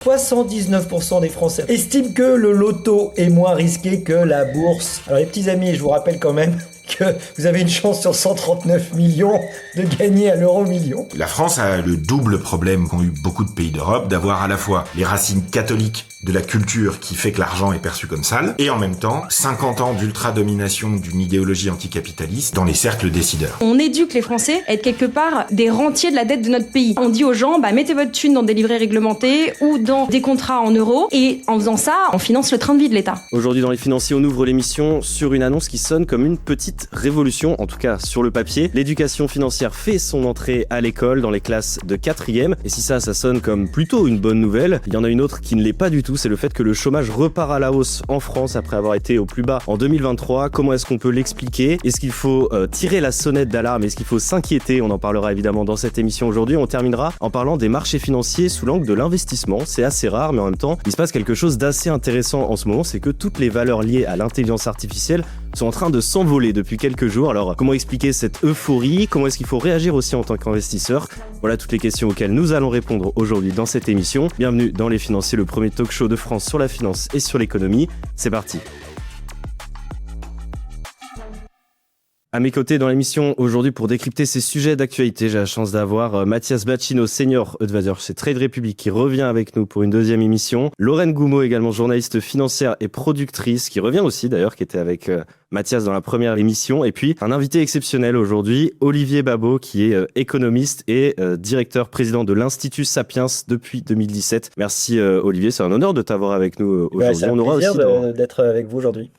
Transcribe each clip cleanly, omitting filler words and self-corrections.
79% des Français estiment que le loto est moins risqué que la bourse. Alors les petits amis, je vous rappelle quand même que vous avez une chance sur 139 millions de gagner à l'euro million. La France a le double problème qu'ont eu beaucoup de pays d'Europe, d'avoir à la fois les racines catholiques de la culture qui fait que l'argent est perçu comme sale, et en même temps 50 ans d'ultra-domination d'une idéologie anticapitaliste dans les cercles décideurs. On éduque les Français à être quelque part des rentiers de la dette de notre pays. On dit aux gens, mettez votre thune dans des livrets réglementés ou dans des contrats en euros, et en faisant ça, on finance le train de vie de l'État. Aujourd'hui dans Les Financiers, on ouvre l'émission sur une annonce qui sonne comme une petite révolution, en tout cas sur le papier. L'éducation financière fait son entrée à l'école dans les classes de 4e, et si ça sonne comme plutôt une bonne nouvelle, il y en a une autre qui ne l'est pas du tout, c'est le fait que le chômage repart à la hausse en France après avoir été au plus bas en 2023. Comment est-ce qu'on peut l'expliquer ? Est-ce qu'il faut tirer la sonnette d'alarme ? Est-ce qu'il faut s'inquiéter ? On en parlera évidemment dans cette émission aujourd'hui. On terminera en parlant des marchés financiers sous l'angle de l'investissement. C'est assez rare, mais en même temps, il se passe quelque chose d'assez intéressant en ce moment, c'est que toutes les valeurs liées à l'intelligence artificielle sont en train de s'envoler depuis quelques jours. Alors, comment expliquer cette euphorie ? Comment est-ce qu'il faut réagir aussi en tant qu'investisseur ? Voilà toutes les questions auxquelles nous allons répondre aujourd'hui dans cette émission. Bienvenue dans Les Financiers, le premier talk show de France sur la finance et sur l'économie. C'est parti. À mes côtés dans l'émission aujourd'hui pour décrypter ces sujets d'actualité, j'ai la chance d'avoir Mathias Bacchino, senior advisor chez Trade Republic, qui revient avec nous pour une deuxième émission. Lorraine Goumeau, également journaliste financière et productrice, qui revient aussi d'ailleurs, qui était avec Mathias dans la première émission. Et puis un invité exceptionnel aujourd'hui, Olivier Babot, qui est économiste et directeur président de l'Institut Sapiens depuis 2017. Merci Olivier, c'est un honneur de t'avoir avec nous aujourd'hui. C'est un plaisir d'être avec vous aujourd'hui.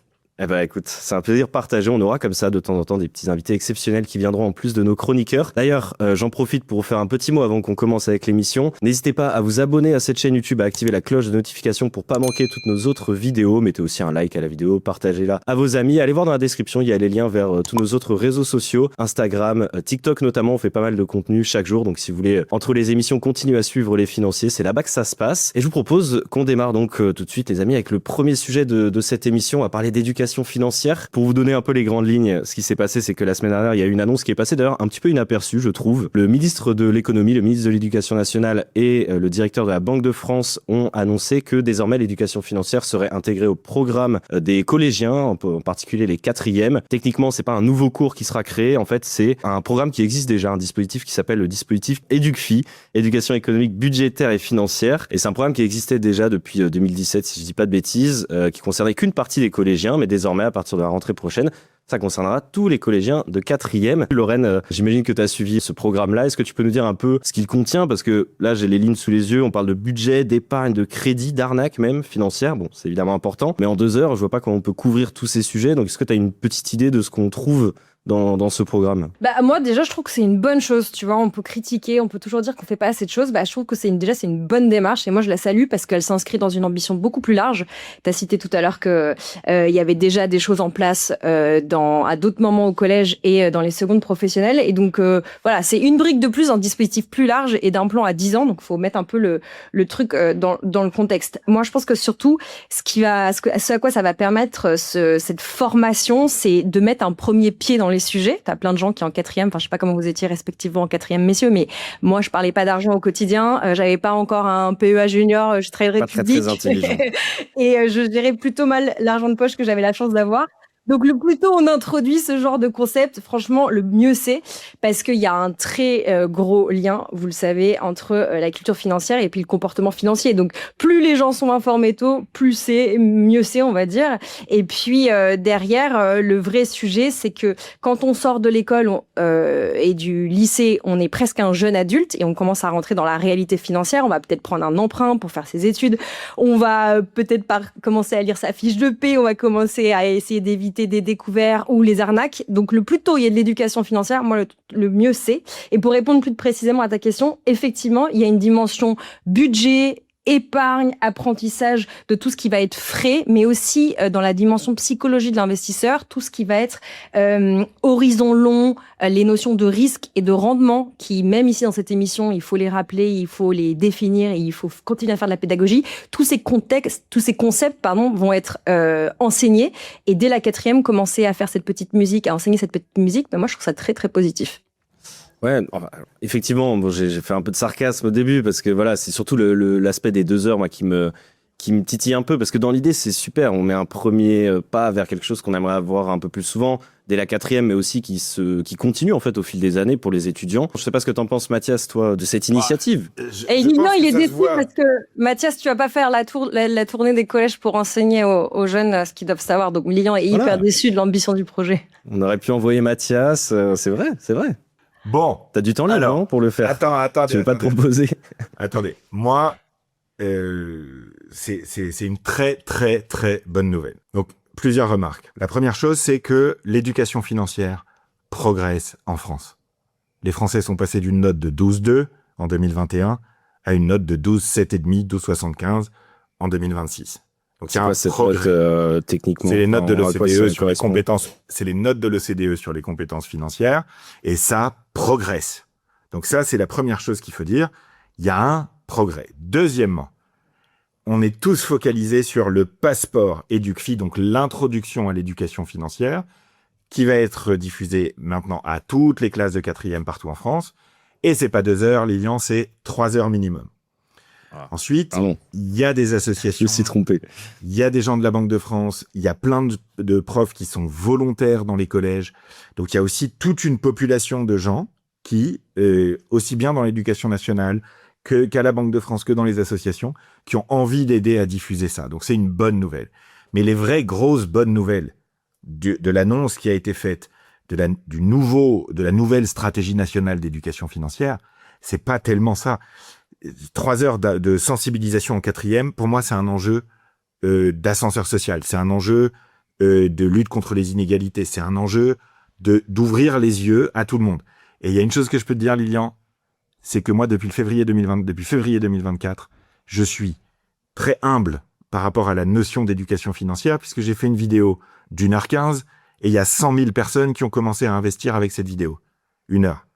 Eh ben écoute, c'est un plaisir partagé. On aura comme ça de temps en temps des petits invités exceptionnels qui viendront en plus de nos chroniqueurs. D'ailleurs, j'en profite pour vous faire un petit mot avant qu'on commence avec l'émission. N'hésitez pas à vous abonner à cette chaîne YouTube, à activer la cloche de notification pour pas manquer toutes nos autres vidéos. Mettez aussi un like à la vidéo, partagez-la à vos amis. Allez voir dans la description, il y a les liens vers tous nos autres réseaux sociaux, Instagram, TikTok notamment. On fait pas mal de contenu chaque jour. Donc si vous voulez, entre les émissions, continuer à suivre Les Financiers, c'est là-bas que ça se passe. Et je vous propose qu'on démarre donc tout de suite, les amis, avec le premier sujet de cette émission. On va parler d'éducation financière. Pour vous donner un peu les grandes lignes, ce qui s'est passé, c'est que la semaine dernière, il y a eu une annonce qui est passée d'ailleurs un petit peu inaperçue, je trouve. Le ministre de l'économie, le ministre de l'éducation nationale et le directeur de la Banque de France ont annoncé que désormais l'éducation financière serait intégrée au programme des collégiens, en particulier les 4e. Techniquement, c'est pas un nouveau cours qui sera créé. En fait, c'est un programme qui existe déjà, un dispositif qui s'appelle le dispositif EducFi, éducation économique, budgétaire et financière. Et c'est un programme qui existait déjà depuis 2017, si je dis pas de bêtises, qui concernait qu'une partie des collégiens, mais désormais, à partir de la rentrée prochaine, ça concernera tous les collégiens de 4e. Lorraine, j'imagine que tu as suivi ce programme-là. Est-ce que tu peux nous dire un peu ce qu'il contient ? Parce que là, j'ai les lignes sous les yeux. On parle de budget, d'épargne, de crédit, d'arnaque même, financière. Bon, c'est évidemment important. Mais en 2 heures, je vois pas comment on peut couvrir tous ces sujets. Donc, est-ce que tu as une petite idée de ce qu'on trouve dans ce programme? Moi déjà je trouve que c'est une bonne chose, tu vois. On peut critiquer, on peut toujours dire qu'on fait pas assez de choses. Je trouve que c'est une bonne démarche et moi je la salue parce qu'elle s'inscrit dans une ambition beaucoup plus large. T'as cité tout à l'heure que il y avait déjà des choses en place à d'autres moments au collège et dans les secondes professionnelles, et donc voilà, c'est une brique de plus d'un dispositif plus large et d'un plan à 10 ans, donc faut mettre un peu le truc dans le contexte. Moi je pense que surtout ce à quoi ça va permettre cette formation, c'est de mettre un premier pied dans les sujets. T'as plein de gens qui en 4e, je sais pas comment vous étiez respectivement en 4e, messieurs, mais moi je parlais pas d'argent au quotidien, j'avais pas encore un PEA junior, je Trade Republic. Pas très intelligent. Et je gérais plutôt mal l'argent de poche que j'avais la chance d'avoir. Donc le plus tôt on introduit ce genre de concept, franchement, le mieux c'est, parce qu'il y a un très gros lien, vous le savez, entre la culture financière et puis le comportement financier. Donc plus les gens sont informés tôt, mieux c'est, on va dire. Et puis derrière, le vrai sujet, c'est que quand on sort de l'école et du lycée, on est presque un jeune adulte et on commence à rentrer dans la réalité financière. On va peut-être prendre un emprunt pour faire ses études. On va peut-être commencer à lire sa fiche de paie. On va commencer à essayer d'éviter des découvertes ou les arnaques. Donc le plus tôt il y a de l'éducation financière, moi le mieux c'est. Et pour répondre plus précisément à ta question, effectivement, il y a une dimension budget, épargne, apprentissage de tout ce qui va être frais, mais aussi dans la dimension psychologie de l'investisseur, tout ce qui va être horizon long, les notions de risque et de rendement qui, même ici dans cette émission, il faut les rappeler, il faut les définir et il faut continuer à faire de la pédagogie. Tous ces concepts vont être enseignés, et dès la 4e, commencer à faire cette petite musique, à enseigner cette petite musique, moi je trouve ça très très positif. Ouais, enfin, effectivement, bon, j'ai fait un peu de sarcasme au début parce que voilà, c'est surtout l'aspect des 2 heures, moi, qui me titille un peu parce que dans l'idée, c'est super. On met un premier pas vers quelque chose qu'on aimerait avoir un peu plus souvent dès la 4e, mais aussi qui continue en fait au fil des années pour les étudiants. Je sais pas ce que t'en penses, Mathias, toi, de cette initiative. Et Lilian, il est déçu parce que Mathias, tu vas pas faire la tournée des collèges pour enseigner aux jeunes ce qu'ils doivent savoir. Donc Lilian est hyper déçu de l'ambition du projet. On aurait pu envoyer Mathias, c'est vrai, c'est vrai. Bon. T'as du temps libre, non, pour le faire. Attends. Tu veux pas te proposer? Attendez. Moi, c'est une très, très, très bonne nouvelle. Donc, plusieurs remarques. La première chose, c'est que l'éducation financière progresse en France. Les Français sont passés d'une note de 12,2 en 2021 à une note de 12,7,5, 12,75 en 2026. Donc, c'est quoi cette note techniquement? C'est les notes de l'OCDE sur les compétences. C'est les notes de l'OCDE sur les compétences financières, et ça progresse. Donc ça, c'est la première chose qu'il faut dire. Il y a un progrès. Deuxièmement, on est tous focalisés sur le passeport EducFi, donc l'introduction à l'éducation financière, qui va être diffusé maintenant à toutes les classes de 4e partout en France. Et c'est pas 2 heures, Lilian, c'est 3 heures minimum. Ensuite, il y a des associations. Je me suis trompé. Il y a des gens de la Banque de France. Il y a plein de profs qui sont volontaires dans les collèges. Donc, il y a aussi toute une population de gens qui, aussi bien dans l'éducation nationale qu'à la Banque de France, que dans les associations, qui ont envie d'aider à diffuser ça. Donc, c'est une bonne nouvelle. Mais les vraies grosses bonnes nouvelles de l'annonce qui a été faite, de la nouvelle stratégie nationale d'éducation financière, c'est pas tellement ça. 3 heures de sensibilisation en 4e, pour moi, c'est un enjeu d'ascenseur social. C'est un enjeu de lutte contre les inégalités. C'est un enjeu d'ouvrir les yeux à tout le monde. Et il y a une chose que je peux te dire, Lilian, c'est que moi, depuis février 2024, je suis très humble par rapport à la notion d'éducation financière, puisque j'ai fait une vidéo d'1h15, et il y a 100 000 personnes qui ont commencé à investir avec cette vidéo. 1 heure.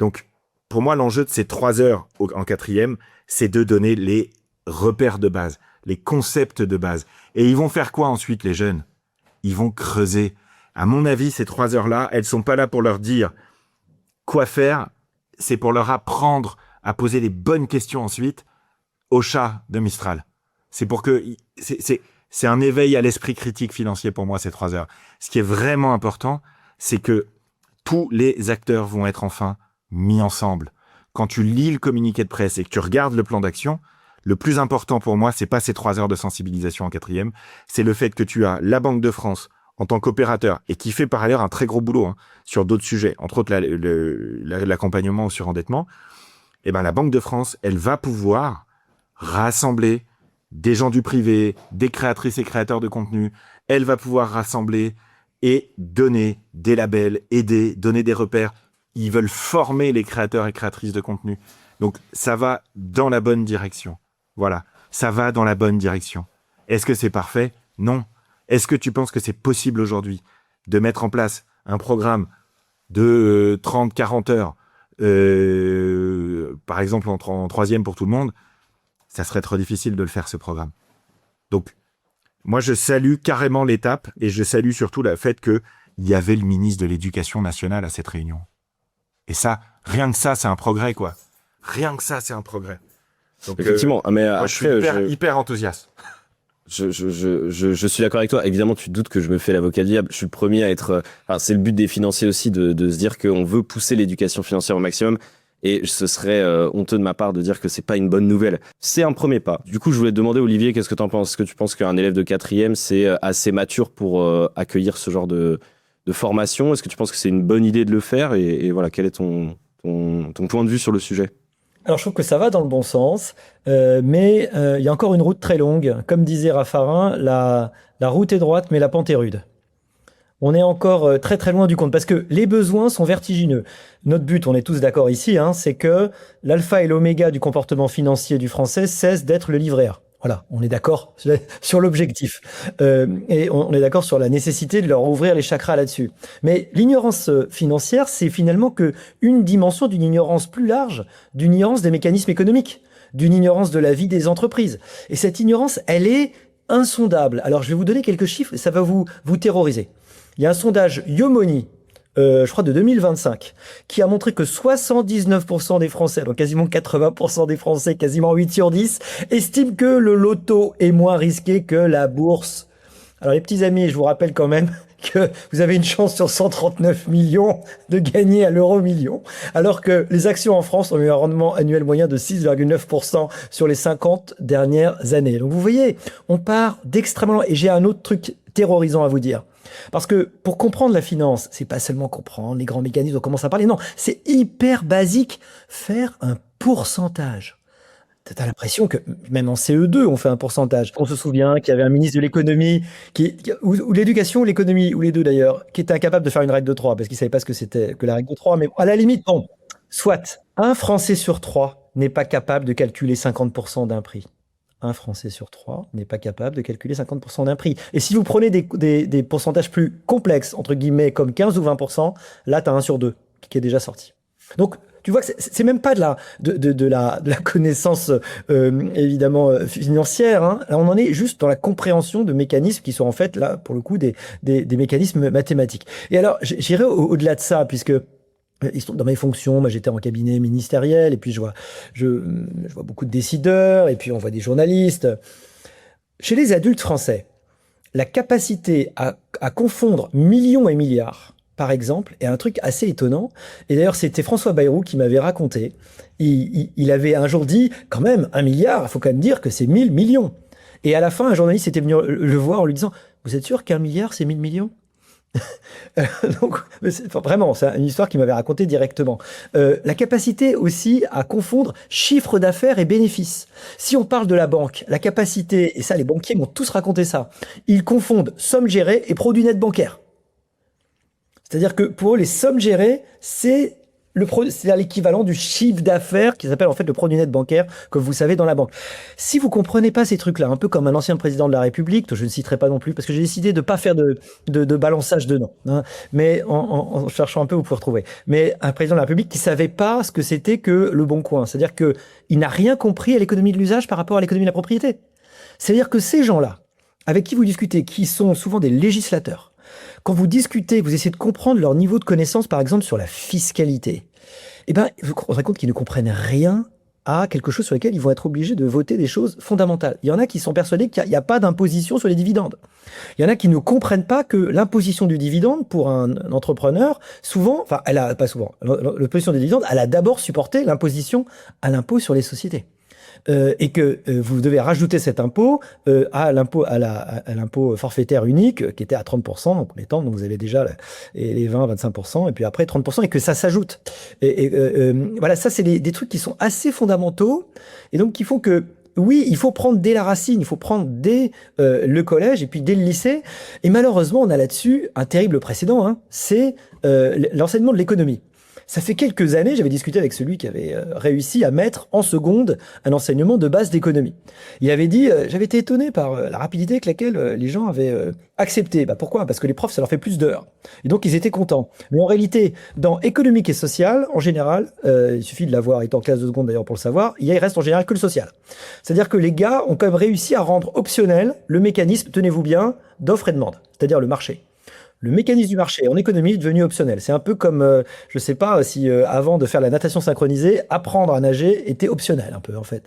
Donc, pour moi, l'enjeu de ces 3 heures en 4e, c'est de donner les repères de base, les concepts de base. Et ils vont faire quoi ensuite, les jeunes? Ils vont creuser. À mon avis, ces 3 heures-là, elles sont pas là pour leur dire quoi faire, c'est pour leur apprendre à poser les bonnes questions ensuite au chat de Mistral. C'est pour que... C'est un éveil à l'esprit critique financier pour moi, ces 3 heures. Ce qui est vraiment important, c'est que tous les acteurs vont être enfin mis ensemble. Quand tu lis le communiqué de presse et que tu regardes le plan d'action, le plus important pour moi, c'est pas ces 3 heures de sensibilisation en 4e, c'est le fait que tu as la Banque de France en tant qu'opérateur et qui fait par ailleurs un très gros boulot sur d'autres sujets, entre autres l'accompagnement au surendettement. Et ben la Banque de France, elle va pouvoir rassembler des gens du privé, des créatrices et créateurs de contenu. Elle va pouvoir rassembler et donner des labels, aider, donner des repères. Ils veulent former les créateurs et créatrices de contenu. Donc, ça va dans la bonne direction. Voilà. Ça va dans la bonne direction. Est-ce que c'est parfait? Non. Est-ce que tu penses que c'est possible aujourd'hui de mettre en place un programme de 30, 40 heures, par exemple en 3e pour tout le monde? Ça serait trop difficile de le faire, ce programme. Donc, moi, je salue carrément l'étape et je salue surtout le fait qu'il y avait le ministre de l'Éducation nationale à cette réunion. Et ça, rien que ça, c'est un progrès, quoi. Rien que ça, c'est un progrès. Donc, effectivement, mais moi, je suis hyper enthousiaste. Je suis d'accord avec toi. Évidemment, tu te doutes que je me fais l'avocat du diable. Je suis le premier à être... Enfin, c'est le but des financiers aussi de se dire qu'on veut pousser l'éducation financière au maximum. Et ce serait honteux de ma part de dire que c'est pas une bonne nouvelle. C'est un premier pas. Du coup, je voulais te demander, Olivier, qu'est-ce que t'en penses? Est-ce que tu penses qu'un élève de 4e, c'est assez mature pour accueillir ce genre de formation? Est-ce que tu penses que c'est une bonne idée de le faire? Et voilà, quel est ton point de vue sur le sujet? Alors, je trouve que ça va dans le bon sens, mais il y a encore une route très longue. Comme disait Raffarin, la route est droite, mais la pente est rude. On est encore très très loin du compte, parce que les besoins sont vertigineux. Notre but, on est tous d'accord ici, c'est que l'alpha et l'oméga du comportement financier du Français cesse d'être le livret A. Voilà, on est d'accord sur l'objectif. Et on est d'accord sur la nécessité de leur ouvrir les chakras là-dessus. Mais l'ignorance financière, c'est finalement que une dimension d'une ignorance plus large, d'une ignorance des mécanismes économiques, d'une ignorance de la vie des entreprises. Et cette ignorance, elle est insondable. Alors, je vais vous donner quelques chiffres et ça va vous terroriser. Il y a un sondage Yomoni je crois de 2025, qui a montré que 79% des Français, donc quasiment 80% des Français, quasiment 8 sur 10, estiment que le loto est moins risqué que la bourse. Alors les petits amis, je vous rappelle quand même que vous avez une chance sur 139 millions de gagner à l'euro million, alors que les actions en France ont eu un rendement annuel moyen de 6,9% sur les 50 dernières années. Donc vous voyez, on part d'extrêmement loin. Et j'ai un autre truc terrorisant à vous dire. Parce que pour comprendre la finance, c'est pas seulement comprendre les grands mécanismes, on commence à parler. Non, c'est hyper basique. Faire un pourcentage. T'as l'impression que même en CE2, on fait un pourcentage. On se souvient qu'il y avait un ministre de l'économie, ou l'éducation ou l'économie, ou les deux d'ailleurs, qui était incapable de faire une règle de 3 parce qu'il savait pas ce que c'était que la règle de 3. Mais à la limite, bon, soit. Un Français sur 3 n'est pas capable de calculer 50% d'un prix. Un Français sur 3 n'est pas capable de calculer 50% d'un prix. Et si vous prenez des pourcentages plus complexes, entre guillemets, comme 15 ou 20%, là, tu as 1 sur 2 qui est déjà sorti. Donc, tu vois que c'est même pas de la connaissance évidemment financière. Hein. Là, on en est juste dans la compréhension de mécanismes qui sont en fait, là, pour le coup, des mécanismes mathématiques. Et alors, j'irai au-delà de ça, puisque dans mes fonctions, moi, j'étais en cabinet ministériel, et puis je vois beaucoup de décideurs, et puis on voit des journalistes. Chez les adultes français, la capacité à confondre millions et milliards, par exemple, est un truc assez étonnant. Et d'ailleurs, c'était François Bayrou qui m'avait raconté. Il avait un jour dit, quand même, 1 milliard, il faut quand même dire que c'est 1000 millions. Et à la fin, un journaliste était venu le voir en lui disant, vous êtes sûr qu'1 milliard, c'est 1000 millions? Donc, vraiment, c'est une histoire qu'il m'avait racontée directement. La capacité aussi à confondre chiffre d'affaires et bénéfices. Si on parle de la banque, la capacité, et ça les banquiers m'ont tous raconté ça, ils confondent somme gérée et produit net bancaire. C'est-à-dire que pour eux, les sommes gérées, c'est l'équivalent du chiffre d'affaires qui s'appelle en fait le produit net bancaire que vous savez dans la banque. Si vous comprenez pas ces trucs-là, un peu comme un ancien président de la République, que je ne citerai pas non plus, parce que j'ai décidé de pas faire de balançage de noms, hein, mais en cherchant un peu, vous pouvez retrouver. Mais un président de la République qui savait pas ce que c'était que le bon coin. C'est-à-dire que il n'a rien compris à l'économie de l'usage par rapport à l'économie de la propriété. C'est-à-dire que ces gens-là, avec qui vous discutez, qui sont souvent des législateurs, quand vous discutez, vous essayez de comprendre leur niveau de connaissance, par exemple, sur la fiscalité, eh ben, vous vous rendez compte qu'ils ne comprennent rien à quelque chose sur lequel ils vont être obligés de voter des choses fondamentales. Il y en a qui sont persuadés qu'il n'y a pas d'imposition sur les dividendes. Il y en a qui ne comprennent pas que l'imposition du dividende, pour un entrepreneur, souvent, enfin, pas souvent, l'imposition des dividendes, elle a d'abord supporté l'imposition à l'impôt sur les sociétés. Et que vous devez rajouter cet impôt à l'impôt forfaitaire unique qui était à 30% en premier temps, donc vous avez déjà les 20-25% et puis après 30% et que ça s'ajoute. Voilà, ça c'est des trucs qui sont assez fondamentaux et donc qui font que oui, il faut prendre dès la racine, il faut prendre dès le collège et puis dès le lycée. Et malheureusement, on a là-dessus un terrible précédent, hein, c'est l'enseignement de l'économie. Ça fait quelques années, j'avais discuté avec celui qui avait réussi à mettre en seconde un enseignement de base d'économie. Il avait dit, j'avais été étonné par la rapidité avec laquelle les gens avaient accepté. Bah, pourquoi? Parce que les profs, ça leur fait plus d'heures. Et donc, ils étaient contents. Mais en réalité, dans économique et social, en général, il suffit de l'avoir été en classe de seconde d'ailleurs pour le savoir, il reste en général que le social. C'est-à-dire que les gars ont quand même réussi à rendre optionnel le mécanisme, tenez-vous bien, d'offre et demande, c'est-à-dire le marché. Le mécanisme du marché en économie est devenu optionnel. C'est un peu comme, je sais pas si avant de faire la natation synchronisée, apprendre à nager était optionnel un peu en fait.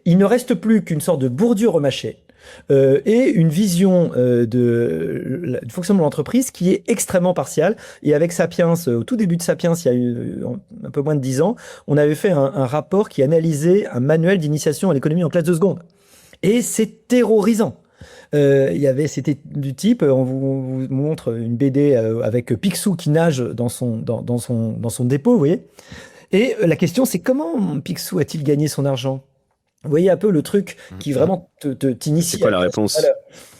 Il ne reste plus qu'une sorte de Bourdieu remâché et une vision du fonctionnement de l'entreprise qui est extrêmement partiale. Et avec Sapiens, au tout début de Sapiens, il y a eu un peu moins de 10 ans, on avait fait un rapport qui analysait un manuel d'initiation à l'économie en classe de seconde. Et c'est terrorisant. C'était du type, on vous montre une BD avec Picsou qui nage dans son dépôt, vous voyez. Et la question, c'est comment Picsou a-t-il gagné son argent? Vous voyez un peu le truc qui vraiment t'initie. C'est quoi la réponse?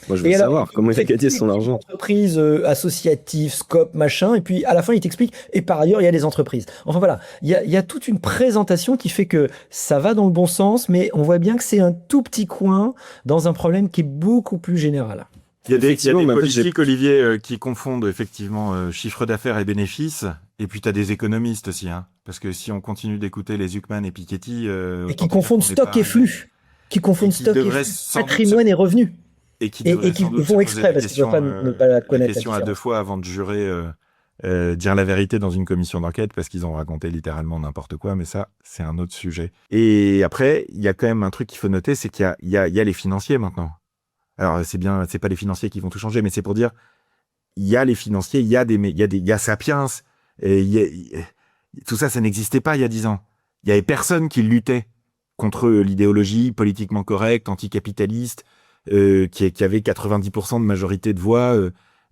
Moi, je veux savoir comment il a gagné son argent. Entreprise associative, scope, machin, et puis à la fin, il t'explique, et par ailleurs, il y a des entreprises. Enfin voilà, il y a toute une présentation qui fait que ça va dans le bon sens, mais on voit bien que c'est un tout petit coin dans un problème qui est beaucoup plus général. Il y a des politiques, Olivier, qui confondent effectivement chiffre d'affaires et bénéfices, et puis tu as des économistes aussi, hein, parce que si on continue d'écouter les Zuckman et Piketty... et qui confondent stock et flux, patrimoine et revenus. Et qui font exprès parce qu'ils ne peuvent pas ne pas la connaître. La question à deux fois avant de jurer dire la vérité dans une commission d'enquête parce qu'ils ont raconté littéralement n'importe quoi, mais ça, c'est un autre sujet. Et après, il y a quand même un truc qu'il faut noter, c'est qu'il y a les financiers maintenant. Alors, c'est pas les financiers qui vont tout changer, mais c'est pour dire, il y a les financiers, il y a Sapiens, et tout ça, ça n'existait pas il y a 10 ans. Il y avait personne qui luttait contre l'idéologie politiquement correcte, anticapitaliste, qui avait 90% de majorité de voix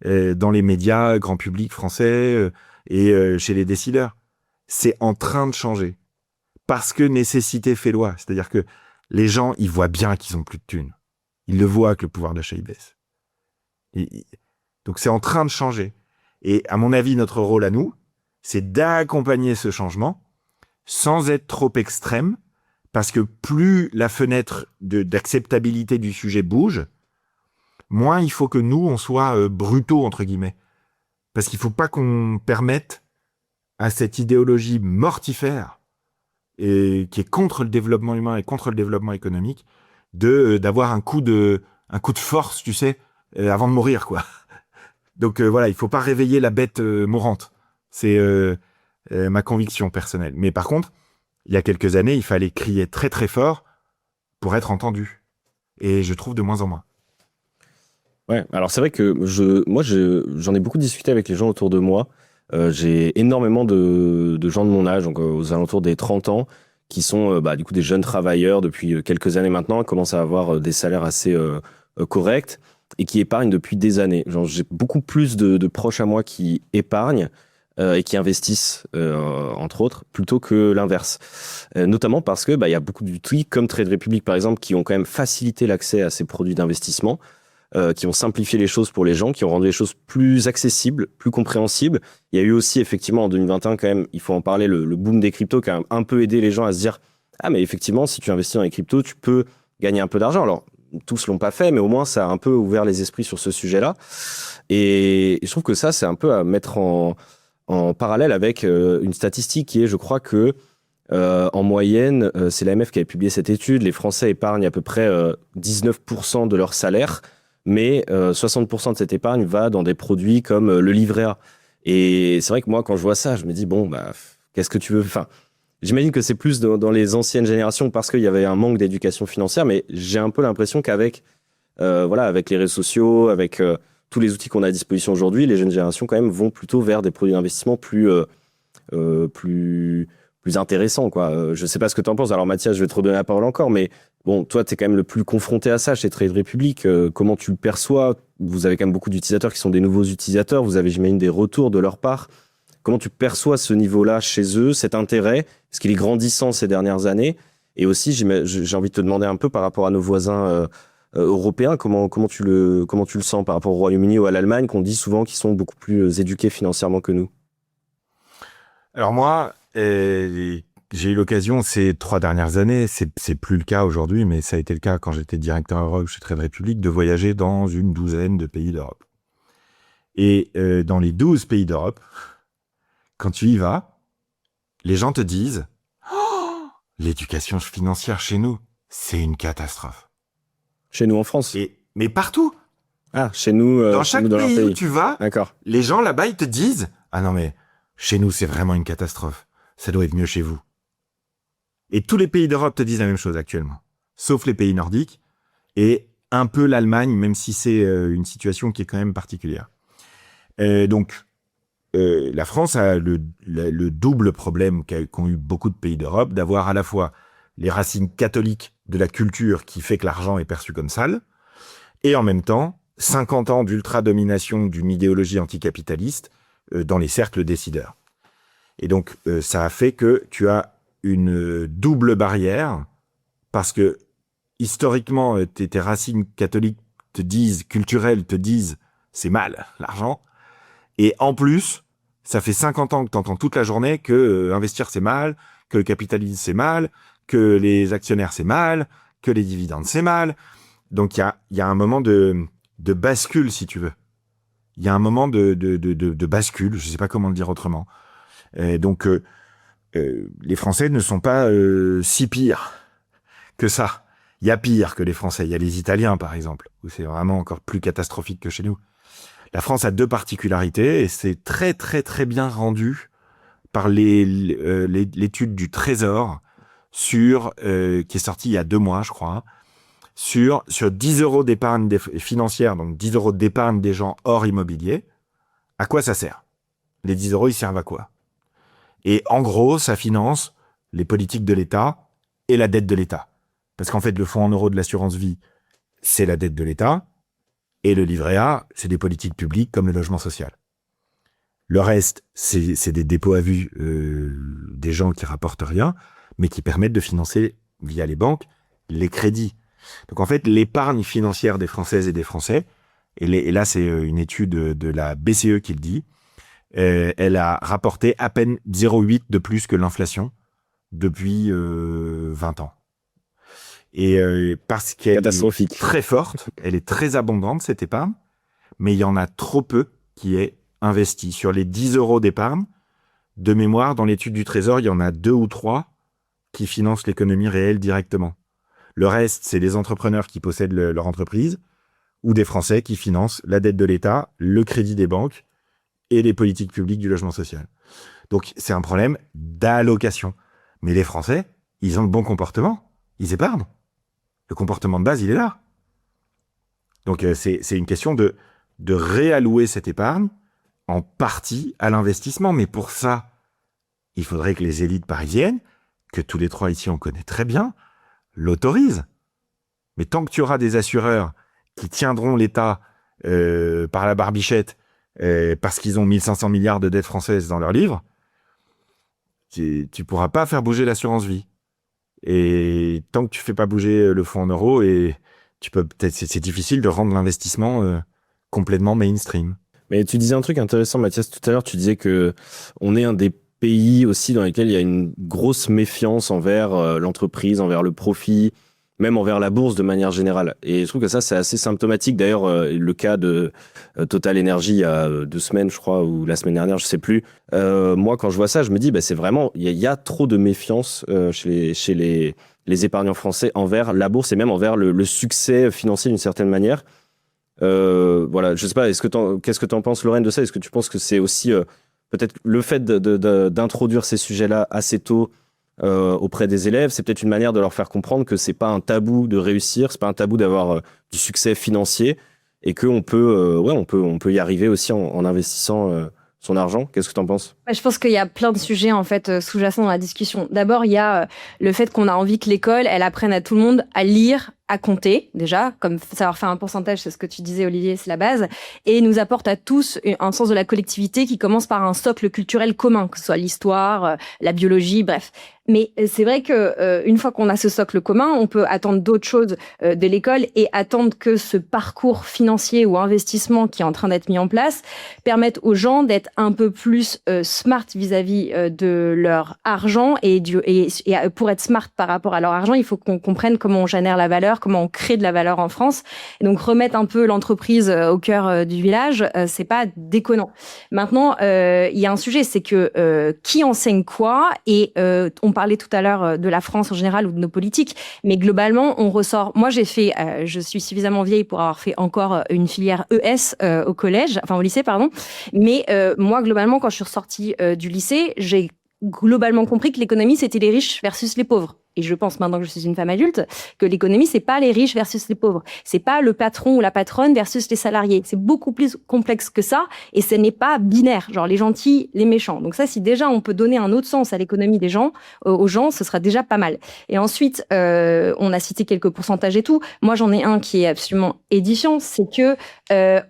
dans les médias, grand public français et chez les décideurs. C'est en train de changer. Parce que nécessité fait loi. C'est-à-dire que les gens, ils voient bien qu'ils ont plus de thunes. Ils le voient que le pouvoir d'achat, il baisse. Donc c'est en train de changer. Et à mon avis, notre rôle à nous, c'est d'accompagner ce changement sans être trop extrême, parce que plus la fenêtre d'acceptabilité du sujet bouge, moins il faut que nous, on soit brutaux, entre guillemets. Parce qu'il ne faut pas qu'on permette à cette idéologie mortifère, et qui est contre le développement humain et contre le développement économique, d'avoir un coup de force, tu sais, avant de mourir, quoi. Donc voilà, il ne faut pas réveiller la bête mourante. C'est ma conviction personnelle. Mais par contre, il y a quelques années, il fallait crier très très fort pour être entendu. Et je trouve de moins en moins. Ouais, alors c'est vrai que j'en ai beaucoup discuté avec les gens autour de moi. J'ai énormément de gens de mon âge, donc aux alentours des 30 ans, qui sont du coup des jeunes travailleurs depuis quelques années maintenant, commencent à avoir des salaires assez corrects et qui épargnent depuis des années. Genre, j'ai beaucoup plus de proches à moi qui épargnent et qui investissent, entre autres, plutôt que l'inverse. Notamment parce que y a beaucoup d'outils comme Trade Republic, par exemple, qui ont quand même facilité l'accès à ces produits d'investissement, qui ont simplifié les choses pour les gens, qui ont rendu les choses plus accessibles, plus compréhensibles. Il y a eu aussi, effectivement, en 2021, quand même, il faut en parler, le boom des cryptos qui a un peu aidé les gens à se dire « Ah, mais effectivement, si tu investis dans les cryptos, tu peux gagner un peu d'argent. » Alors, tous l'ont pas fait, mais au moins, ça a un peu ouvert les esprits sur ce sujet-là. Et je trouve que ça, c'est un peu à mettre en parallèle avec une statistique qui est, je crois que en moyenne, c'est l'AMF qui avait publié cette étude, les Français épargnent à peu près 19% de leur salaire, mais 60% de cette épargne va dans des produits comme le livret A. Et c'est vrai que moi, quand je vois ça, je me dis, qu'est-ce que tu veux? Enfin, j'imagine que c'est plus dans les anciennes générations parce qu'il y avait un manque d'éducation financière, mais j'ai un peu l'impression qu'avec avec les réseaux sociaux, avec tous les outils qu'on a à disposition aujourd'hui, les jeunes générations quand même vont plutôt vers des produits d'investissement plus intéressants, quoi. Je sais pas ce que tu en penses. Alors Mathias, je vais te redonner la parole encore, mais bon, toi, tu es quand même le plus confronté à ça chez Trade Republic. Comment tu le perçois? Vous avez quand même beaucoup d'utilisateurs qui sont des nouveaux utilisateurs. Vous avez, j'imagine, des retours de leur part. Comment tu perçois ce niveau-là chez eux, cet intérêt? Est-ce qu'il est grandissant ces dernières années? Et aussi, j'ai envie de te demander un peu par rapport à nos voisins européens, comment tu le sens par rapport au Royaume-Uni ou à l'Allemagne, qu'on dit souvent qu'ils sont beaucoup plus éduqués financièrement que nous? Alors moi, j'ai eu l'occasion ces 3 dernières années, c'est plus le cas aujourd'hui, mais ça a été le cas quand j'étais directeur Europe chez Trade Republic, de voyager dans une douzaine de pays d'Europe. Et dans les 12 pays d'Europe, quand tu y vas, les gens te disent « L'éducation financière chez nous, c'est une catastrophe. » Chez nous en France? Mais partout. Ah, chez nous, dans chaque dans pays leur où tu vas, d'accord. Les gens là-bas, ils te disent « Ah non mais, chez nous, c'est vraiment une catastrophe. Ça doit être mieux chez vous. » Et tous les pays d'Europe te disent la même chose actuellement. Sauf les pays nordiques et un peu l'Allemagne, même si c'est une situation qui est quand même particulière. Donc, la France a le double problème qu'ont eu beaucoup de pays d'Europe, d'avoir à la fois les racines catholiques de la culture qui fait que l'argent est perçu comme sale, et en même temps, 50 ans d'ultra-domination d'une idéologie anticapitaliste dans les cercles décideurs. Et donc, ça a fait que tu as une double barrière, parce que historiquement, tes racines catholiques culturelles te disent, c'est mal, l'argent. Et en plus, ça fait 50 ans que tu entends toute la journée que investir c'est mal, que le capitalisme c'est mal, que les actionnaires c'est mal, que les dividendes c'est mal. Donc il y a un moment de bascule, si tu veux. Il y a un moment de bascule, je sais pas comment le dire autrement. Donc les Français ne sont pas si pires que ça. Il y a pire que les Français. Il y a les Italiens, par exemple, où c'est vraiment encore plus catastrophique que chez nous. La France a deux particularités et c'est très très très bien rendu par l'étude du Trésor qui est sortie il y a 2 mois, je crois, sur 10 euros d'épargne financière, donc 10 euros d'épargne des gens hors immobilier. À quoi ça sert? Les 10 euros, ils servent à quoi? Et en gros, ça finance les politiques de l'État et la dette de l'État. Parce qu'en fait, le fonds en euros de l'assurance vie, c'est la dette de l'État. Et le livret A, c'est des politiques publiques comme le logement social. Le reste, c'est des dépôts à vue des gens qui rapportent rien, mais qui permettent de financer, via les banques, les crédits. Donc en fait, l'épargne financière des Françaises et des Français, et là c'est une étude de la BCE qui le dit, elle a rapporté à peine 0,8 de plus que l'inflation depuis 20 ans. Et parce qu'elle Catastrophique. est très forte, elle est très abondante cette épargne, mais il y en a trop peu qui est investi. Sur les 10 euros d'épargne, de mémoire, dans l'étude du Trésor, il y en a 2 ou 3 qui financent l'économie réelle directement. Le reste, c'est des entrepreneurs qui possèdent leur entreprise ou des Français qui financent la dette de l'État, le crédit des banques et les politiques publiques du logement social. Donc c'est un problème d'allocation. Mais les Français, ils ont le bon comportement, ils épargnent. Le comportement de base, il est là. Donc c'est une question de réallouer cette épargne en partie à l'investissement. Mais pour ça, il faudrait que les élites parisiennes, que tous les 3 ici on connaît très bien, l'autorisent. Mais tant que tu auras des assureurs qui tiendront l'État par la barbichette parce qu'ils ont 1500 milliards de dettes françaises dans leurs livres, tu pourras pas faire bouger l'assurance vie. Et tant que tu fais pas bouger le fonds en euros, et c'est difficile de rendre l'investissement complètement mainstream. Mais tu disais un truc intéressant, Mathias, tout à l'heure. Tu disais que on est un des pays aussi dans lesquels il y a une grosse méfiance envers l'entreprise, envers le profit, même envers la bourse de manière générale. Et je trouve que ça, c'est assez symptomatique. D'ailleurs, le cas de Total Energy il y a 2 semaines, je crois, ou la semaine dernière, je sais plus. Moi, quand je vois ça, je me dis, c'est vraiment, il y a trop de méfiance chez les épargnants français envers la bourse et même envers le succès financier d'une certaine manière. Voilà, je sais pas, qu'est-ce que t'en penses, Lorraine, de ça? Est-ce que tu penses que c'est aussi peut-être le fait d'introduire ces sujets-là assez tôt auprès des élèves, c'est peut-être une manière de leur faire comprendre que c'est pas un tabou de réussir, c'est pas un tabou d'avoir du succès financier et qu'on peut, on peut y arriver aussi en investissant son argent. Qu'est-ce que tu en penses? Je pense qu'il y a plein de sujets en fait sous-jacents dans la discussion. D'abord, il y a le fait qu'on a envie que l'école, elle apprenne à tout le monde à lire, à compter déjà, comme savoir faire un pourcentage, c'est ce que tu disais Olivier, c'est la base, et nous apporte à tous un sens de la collectivité qui commence par un socle culturel commun, que ce soit l'histoire, la biologie, bref. Mais c'est vrai que une fois qu'on a ce socle commun, on peut attendre d'autres choses de l'école et attendre que ce parcours financier ou investissement qui est en train d'être mis en place permette aux gens d'être un peu plus smart vis-à-vis de leur argent et pour être smart par rapport à leur argent, il faut qu'on comprenne comment on génère la valeur, comment on crée de la valeur en France. Et donc remettre un peu l'entreprise au cœur du village, c'est pas déconnant. Maintenant, il y a un sujet, c'est que qui enseigne quoi, et on parlait tout à l'heure de la France en général ou de nos politiques, mais globalement, on ressort. Moi, je suis suffisamment vieille pour avoir fait encore une filière ES au lycée, pardon. Mais moi, globalement, quand je suis ressortie du lycée, j'ai globalement compris que l'économie, c'était les riches versus les pauvres. Et je pense maintenant que je suis une femme adulte que l'économie, c'est pas les riches versus les pauvres. C'est pas le patron ou la patronne versus les salariés. C'est beaucoup plus complexe que ça et ce n'est pas binaire, genre les gentils, les méchants. Donc ça, si déjà on peut donner un autre sens à l'économie des gens, aux gens, ce sera déjà pas mal. Et ensuite, on a cité quelques pourcentages et tout. Moi, j'en ai un qui est absolument édifiant, c'est que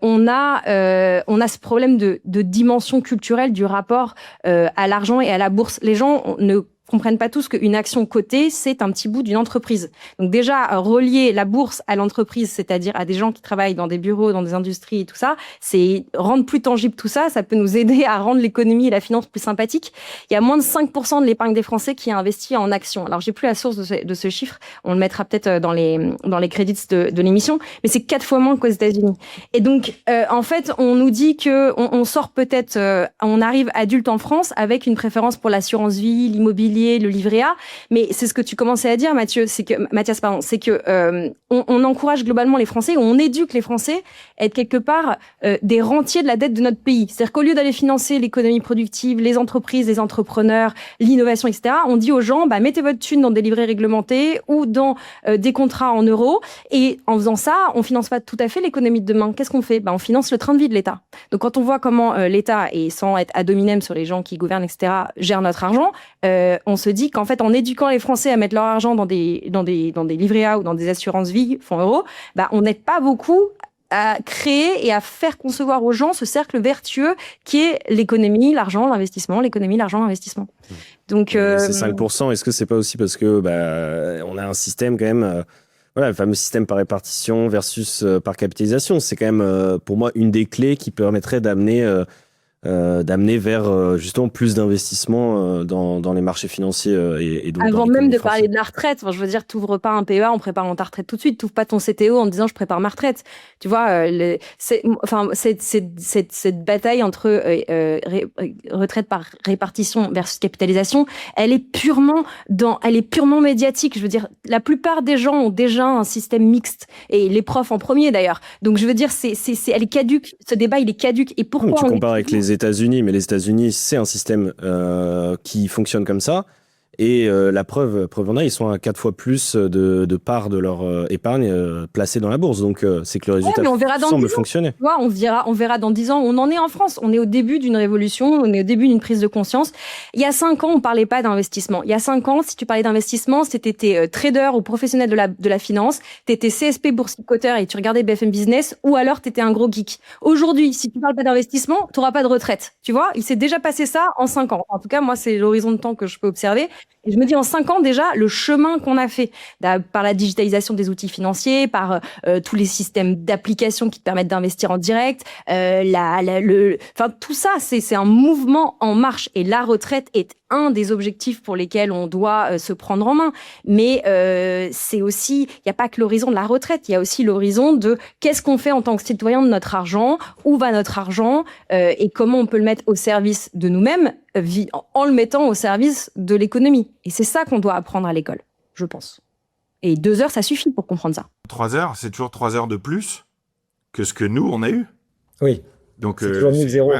on a ce problème de dimension culturelle du rapport à l'argent et à la bourse. Les gens ne comprennent pas tous qu'une action cotée, c'est un petit bout d'une entreprise. Donc déjà, relier la bourse à l'entreprise, c'est-à-dire à des gens qui travaillent dans des bureaux, dans des industries et tout ça, c'est rendre plus tangible tout ça, ça peut nous aider à rendre l'économie et la finance plus sympathiques. Il y a moins de 5% de l'épargne des Français qui est investie en actions. Alors, j'ai plus la source de ce chiffre, on le mettra peut-être dans les crédits de l'émission, mais c'est 4 fois moins qu'aux États-Unis. Et donc, en fait, on nous dit que on sort peut-être, on arrive adulte en France avec une préférence pour l'assurance vie, l'immobilier, l'immobilier, le livret A. Mais c'est ce que tu commençais à dire, Mathias, c'est que on encourage globalement les Français, on éduque les Français à être quelque part des rentiers de la dette de notre pays. C'est-à-dire qu'au lieu d'aller financer l'économie productive, les entreprises, les entrepreneurs, l'innovation, etc., on dit aux gens, mettez votre thune dans des livrets réglementés ou dans des contrats en euros. Et en faisant ça, on finance pas tout à fait l'économie de demain. Qu'est-ce qu'on fait ? On finance le train de vie de l'État. Donc quand on voit comment l'État, et sans être ad hominem sur les gens qui gouvernent, etc., gère notre argent, on se dit qu'en fait, en éduquant les Français à mettre leur argent dans des livrets A ou dans des assurances vie, fonds euros, on n'aide pas beaucoup à créer et à faire concevoir aux gens ce cercle vertueux qui est l'économie, l'argent, l'investissement, l'économie, l'argent, l'investissement. Donc, ces 5%, est-ce que c'est pas aussi parce que on a un système quand même, le fameux système par répartition versus par capitalisation, c'est quand même pour moi une des clés qui permettrait d'amener vers justement plus d'investissement dans les marchés financiers et donc avant même de parler de la retraite, je veux dire, t'ouvres pas un PEA en préparant ta retraite tout de suite, t'ouvres pas ton CTO en disant je prépare ma retraite. Tu vois, cette bataille entre retraite par répartition versus capitalisation, elle est purement médiatique. Je veux dire, la plupart des gens ont déjà un système mixte et les profs en premier d'ailleurs. Donc je veux dire, elle est caduque. Ce débat, il est caduque. Et pourquoi tu compares avec les États-Unis, mais les États-Unis, c'est un système qui fonctionne comme ça. Et la preuve en est, ils sont à 4 fois plus de parts de leur épargne placée dans la bourse. Donc, c'est que le résultat semble fonctionner. Tu vois, on verra dans 10 ans. On en est en France. On est au début d'une révolution. On est au début d'une prise de conscience. Il y a 5 ans, on parlait pas d'investissement. Il y a 5 ans, si tu parlais d'investissement, c'était trader ou professionnel de la finance. T'étais CSP boursicoteur et tu regardais BFM Business, ou alors t'étais un gros geek. Aujourd'hui, si tu parles pas d'investissement, t'auras pas de retraite. Tu vois, il s'est déjà passé ça en 5 ans. En tout cas, moi, c'est l'horizon de temps que je peux observer. Et je me dis, en 5 ans déjà, le chemin qu'on a fait par la digitalisation des outils financiers, par tous les systèmes d'applications qui te permettent d'investir en direct, tout ça, c'est un mouvement en marche. Et la retraite est un des objectifs pour lesquels on doit se prendre en main. Mais c'est aussi, il n'y a pas que l'horizon de la retraite, il y a aussi l'horizon de qu'est-ce qu'on fait en tant que citoyen de notre argent, où va notre argent, et comment on peut le mettre au service de nous-mêmes, en le mettant au service de l'économie. Et c'est ça qu'on doit apprendre à l'école, je pense. Et 2 heures, ça suffit pour comprendre ça. 3 heures, c'est toujours 3 heures de plus que ce que nous, on a eu. Oui. Donc, c'est toujours mieux que 0. Ouais.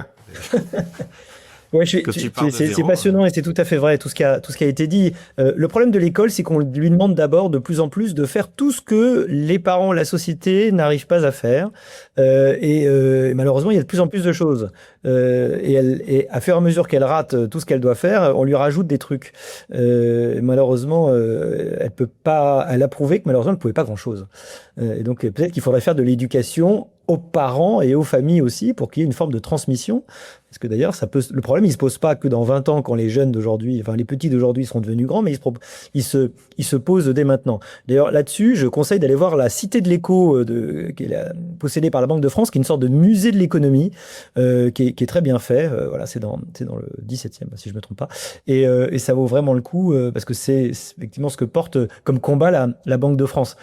Ouais, c'est passionnant et c'est tout à fait vrai, tout ce qui a été dit. Le problème de l'école, c'est qu'on lui demande d'abord de plus en plus de faire tout ce que les parents, la société n'arrivent pas à faire. Et malheureusement, il y a de plus en plus de choses. Et à fur et à mesure qu'elle rate tout ce qu'elle doit faire, on lui rajoute des trucs. Malheureusement, elle a prouvé que malheureusement, elle ne pouvait pas grand-chose. Et donc, peut-être qu'il faudrait faire de l'éducation aux parents et aux familles aussi pour qu'il y ait une forme de transmission. Parce que d'ailleurs, le problème, il se pose pas que dans 20 ans, quand les jeunes d'aujourd'hui, enfin les petits d'aujourd'hui seront devenus grands, mais il se pose dès maintenant. D'ailleurs, là-dessus, je conseille d'aller voir la Cité de l'éco qui est possédée par la Banque de France, qui est une sorte de musée de l'économie, qui est très bien fait. Voilà, c'est dans le 17e, si je me trompe pas. Et ça vaut vraiment le coup, parce que c'est effectivement ce que porte comme combat la Banque de France.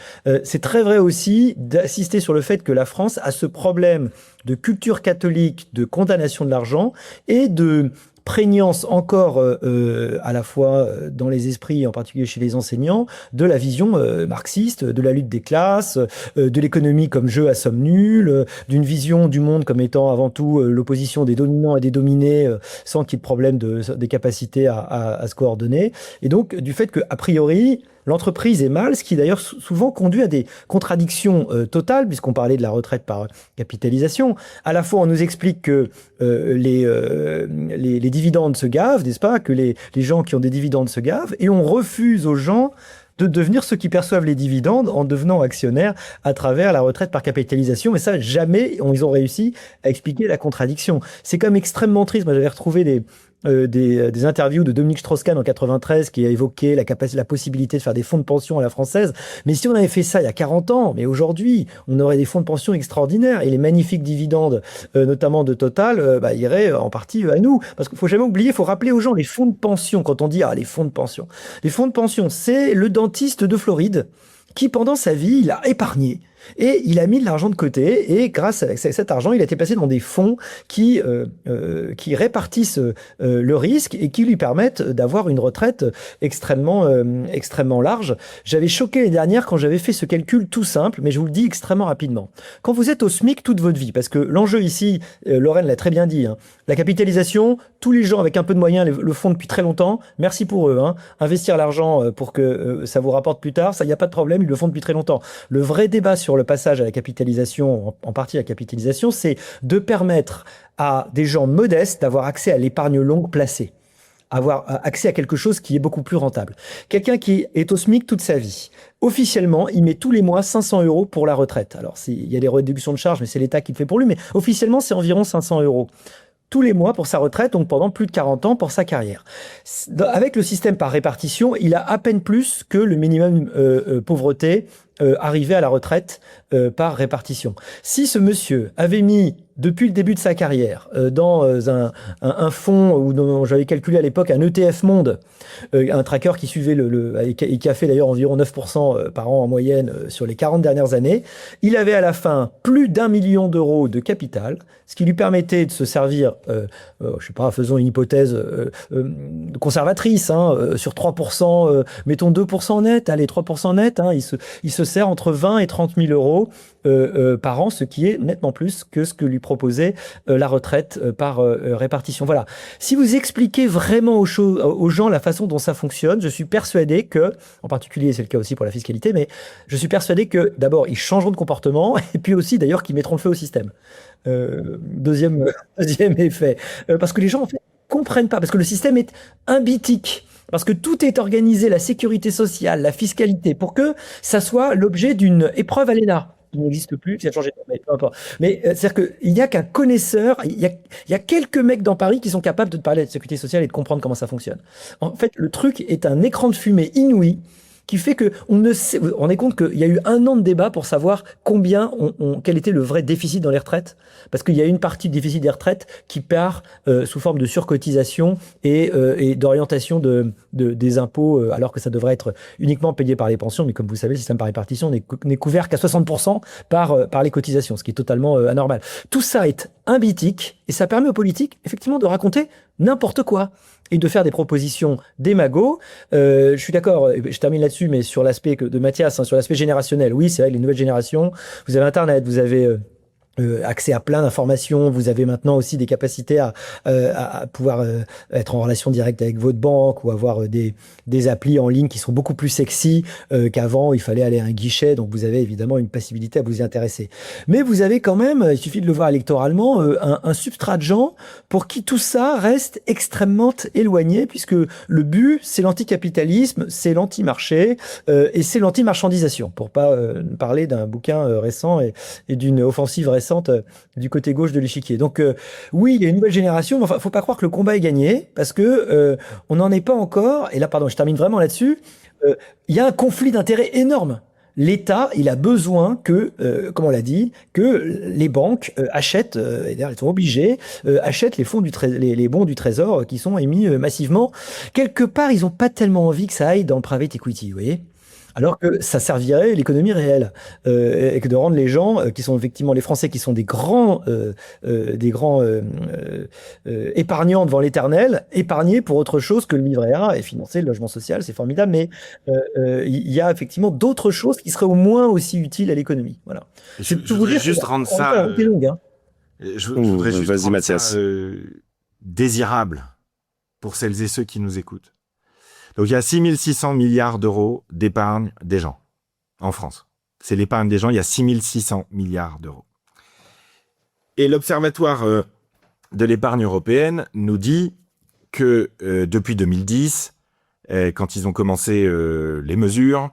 C'est très vrai aussi d'assister sur le fait que la France a ce problème de culture catholique, de condamnation de l'argent et de prégnance encore à la fois dans les esprits, en particulier chez les enseignants, de la vision marxiste, de la lutte des classes, de l'économie comme jeu à somme nulle, d'une vision du monde comme étant avant tout l'opposition des dominants et des dominés, sans qu'il y ait de problème des capacités à se coordonner. Et donc, du fait que, a priori, l'entreprise est mal, ce qui d'ailleurs souvent conduit à des contradictions totales, puisqu'on parlait de la retraite par capitalisation. À la fois, on nous explique que les dividendes se gavent, n'est-ce pas, que les gens qui ont des dividendes se gavent, et on refuse aux gens de devenir ceux qui perçoivent les dividendes en devenant actionnaires à travers la retraite par capitalisation. Mais ça, jamais ils ont réussi à expliquer la contradiction. C'est quand même extrêmement triste. Moi, j'avais retrouvé des interviews de Dominique Strauss-Kahn en 93 qui a évoqué la possibilité de faire des fonds de pension à la française. Mais si on avait fait ça il y a 40 ans, mais aujourd'hui, on aurait des fonds de pension extraordinaires et les magnifiques dividendes, notamment de Total, iraient en partie à nous. Parce qu'il faut jamais oublier, il faut rappeler aux gens les fonds de pension quand on dit les fonds de pension. Les fonds de pension, c'est le dentiste de Floride qui, pendant sa vie, il a épargné Et il a mis de l'argent de côté, et grâce à cet argent, il a été placé dans des fonds qui répartissent le risque et qui lui permettent d'avoir une retraite extrêmement large. J'avais choqué les dernières quand j'avais fait ce calcul tout simple, mais je vous le dis extrêmement rapidement. Quand vous êtes au SMIC toute votre vie, parce que l'enjeu ici, Lorraine l'a très bien dit, hein, la capitalisation, tous les gens avec un peu de moyens le font depuis très longtemps, merci pour eux. Hein. Investir l'argent pour que ça vous rapporte plus tard, ça, il n'y a pas de problème, ils le font depuis très longtemps. Le vrai débat sur le passage à la capitalisation, en partie à la capitalisation, c'est de permettre à des gens modestes d'avoir accès à l'épargne longue placée, avoir accès à quelque chose qui est beaucoup plus rentable. Quelqu'un qui est au SMIC toute sa vie, officiellement, il met tous les mois 500 € pour la retraite. Alors, il y a des réductions de charges, mais c'est l'État qui le fait pour lui, mais officiellement, c'est environ 500 € tous les mois pour sa retraite, donc pendant plus de 40 ans pour sa carrière. Avec le système par répartition, il a à peine plus que le minimum pauvreté arrivé à la retraite par répartition. Si ce monsieur avait mis depuis le début de sa carrière dans un fonds où j'avais calculé à l'époque un ETF Monde, un tracker qui suivait et qui a fait d'ailleurs environ 9% par an en moyenne sur les 40 dernières années, il avait à la fin plus d'1 million d'euros de capital, ce qui lui permettait de se servir, je sais pas, faisons une hypothèse conservatrice, hein, sur 3%, mettons 2% net, allez 3% net, hein, il se sert entre 20 et 30 000 € par an, ce qui est nettement plus que ce que lui proposait la retraite par répartition. Voilà. Si vous expliquez vraiment aux gens la façon dont ça fonctionne, je suis persuadé que, en particulier c'est le cas aussi pour la fiscalité, mais je suis persuadé que d'abord ils changeront de comportement et puis aussi d'ailleurs qu'ils mettront le feu au système. Deuxième effet. Parce que les gens en fait comprennent pas, parce que le système est imbitique. Parce que tout est organisé, la sécurité sociale, la fiscalité, pour que ça soit l'objet d'une épreuve à l'ENA. Qui n'existe plus, qui a changé, mais peu importe. Mais c'est-à-dire qu'il n'y a qu'un connaisseur, il y a quelques mecs dans Paris qui sont capables de te parler de sécurité sociale et de comprendre comment ça fonctionne. En fait, le truc est un écran de fumée inouï qui fait que on ne sait, vous vous rendez compte qu'il y a eu 1 an de débat pour savoir quel était le vrai déficit dans les retraites, parce qu'il y a une partie du déficit des retraites qui part sous forme de surcotisation et d'orientation des impôts, alors que ça devrait être uniquement payé par les pensions, mais comme vous savez, le système par répartition n'est couvert qu'à 60% par les cotisations, ce qui est totalement anormal. Tout ça est imbitique et ça permet aux politiques effectivement de raconter n'importe quoi et de faire des propositions démago. Je suis d'accord, je termine là-dessus, mais sur l'aspect de Mathias, hein, sur l'aspect générationnel, oui, c'est vrai, les nouvelles générations, vous avez Internet, vous avez accès à plein d'informations, vous avez maintenant aussi des capacités à pouvoir être en relation directe avec votre banque ou avoir des applis en ligne qui sont beaucoup plus sexy qu'avant, il fallait aller à un guichet, donc vous avez évidemment une possibilité à vous y intéresser. Mais vous avez quand même, il suffit de le voir électoralement, un substrat de gens pour qui tout ça reste extrêmement éloigné, puisque le but, c'est l'anticapitalisme, c'est l'anti-marché et c'est l'anti-marchandisation, pour pas parler d'un bouquin récent et d'une offensive récente du côté gauche de l'échiquier. Donc oui, il y a une nouvelle génération, mais enfin, faut pas croire que le combat est gagné, parce que on n'en est pas encore, et là, pardon, je termine vraiment là-dessus, il y a un conflit d'intérêts énorme. L'État, il a besoin que, comme on l'a dit, que les banques achètent, et d'ailleurs ils sont obligés, achètent les bons du Trésor qui sont émis massivement. Quelque part, ils n'ont pas tellement envie que ça aille dans le private equity, vous voyez ? Alors que ça servirait l'économie réelle et que de rendre les gens qui sont effectivement les Français qui sont des grands épargnants devant l'éternel, épargnés pour autre chose que le livret A et financer le logement social, c'est formidable, mais il y a effectivement d'autres choses qui seraient au moins aussi utiles à l'économie. Voilà. Je voudrais juste rendre ça. Je voudrais juste vas-y, rendre Mathias. ça désirable pour celles et ceux qui nous écoutent. Donc, il y a 6 600 milliards d'euros d'épargne des gens en France. C'est l'épargne des gens, il y a 6 600 milliards d'euros. Et l'Observatoire de l'épargne européenne nous dit que depuis 2010, quand ils ont commencé les mesures,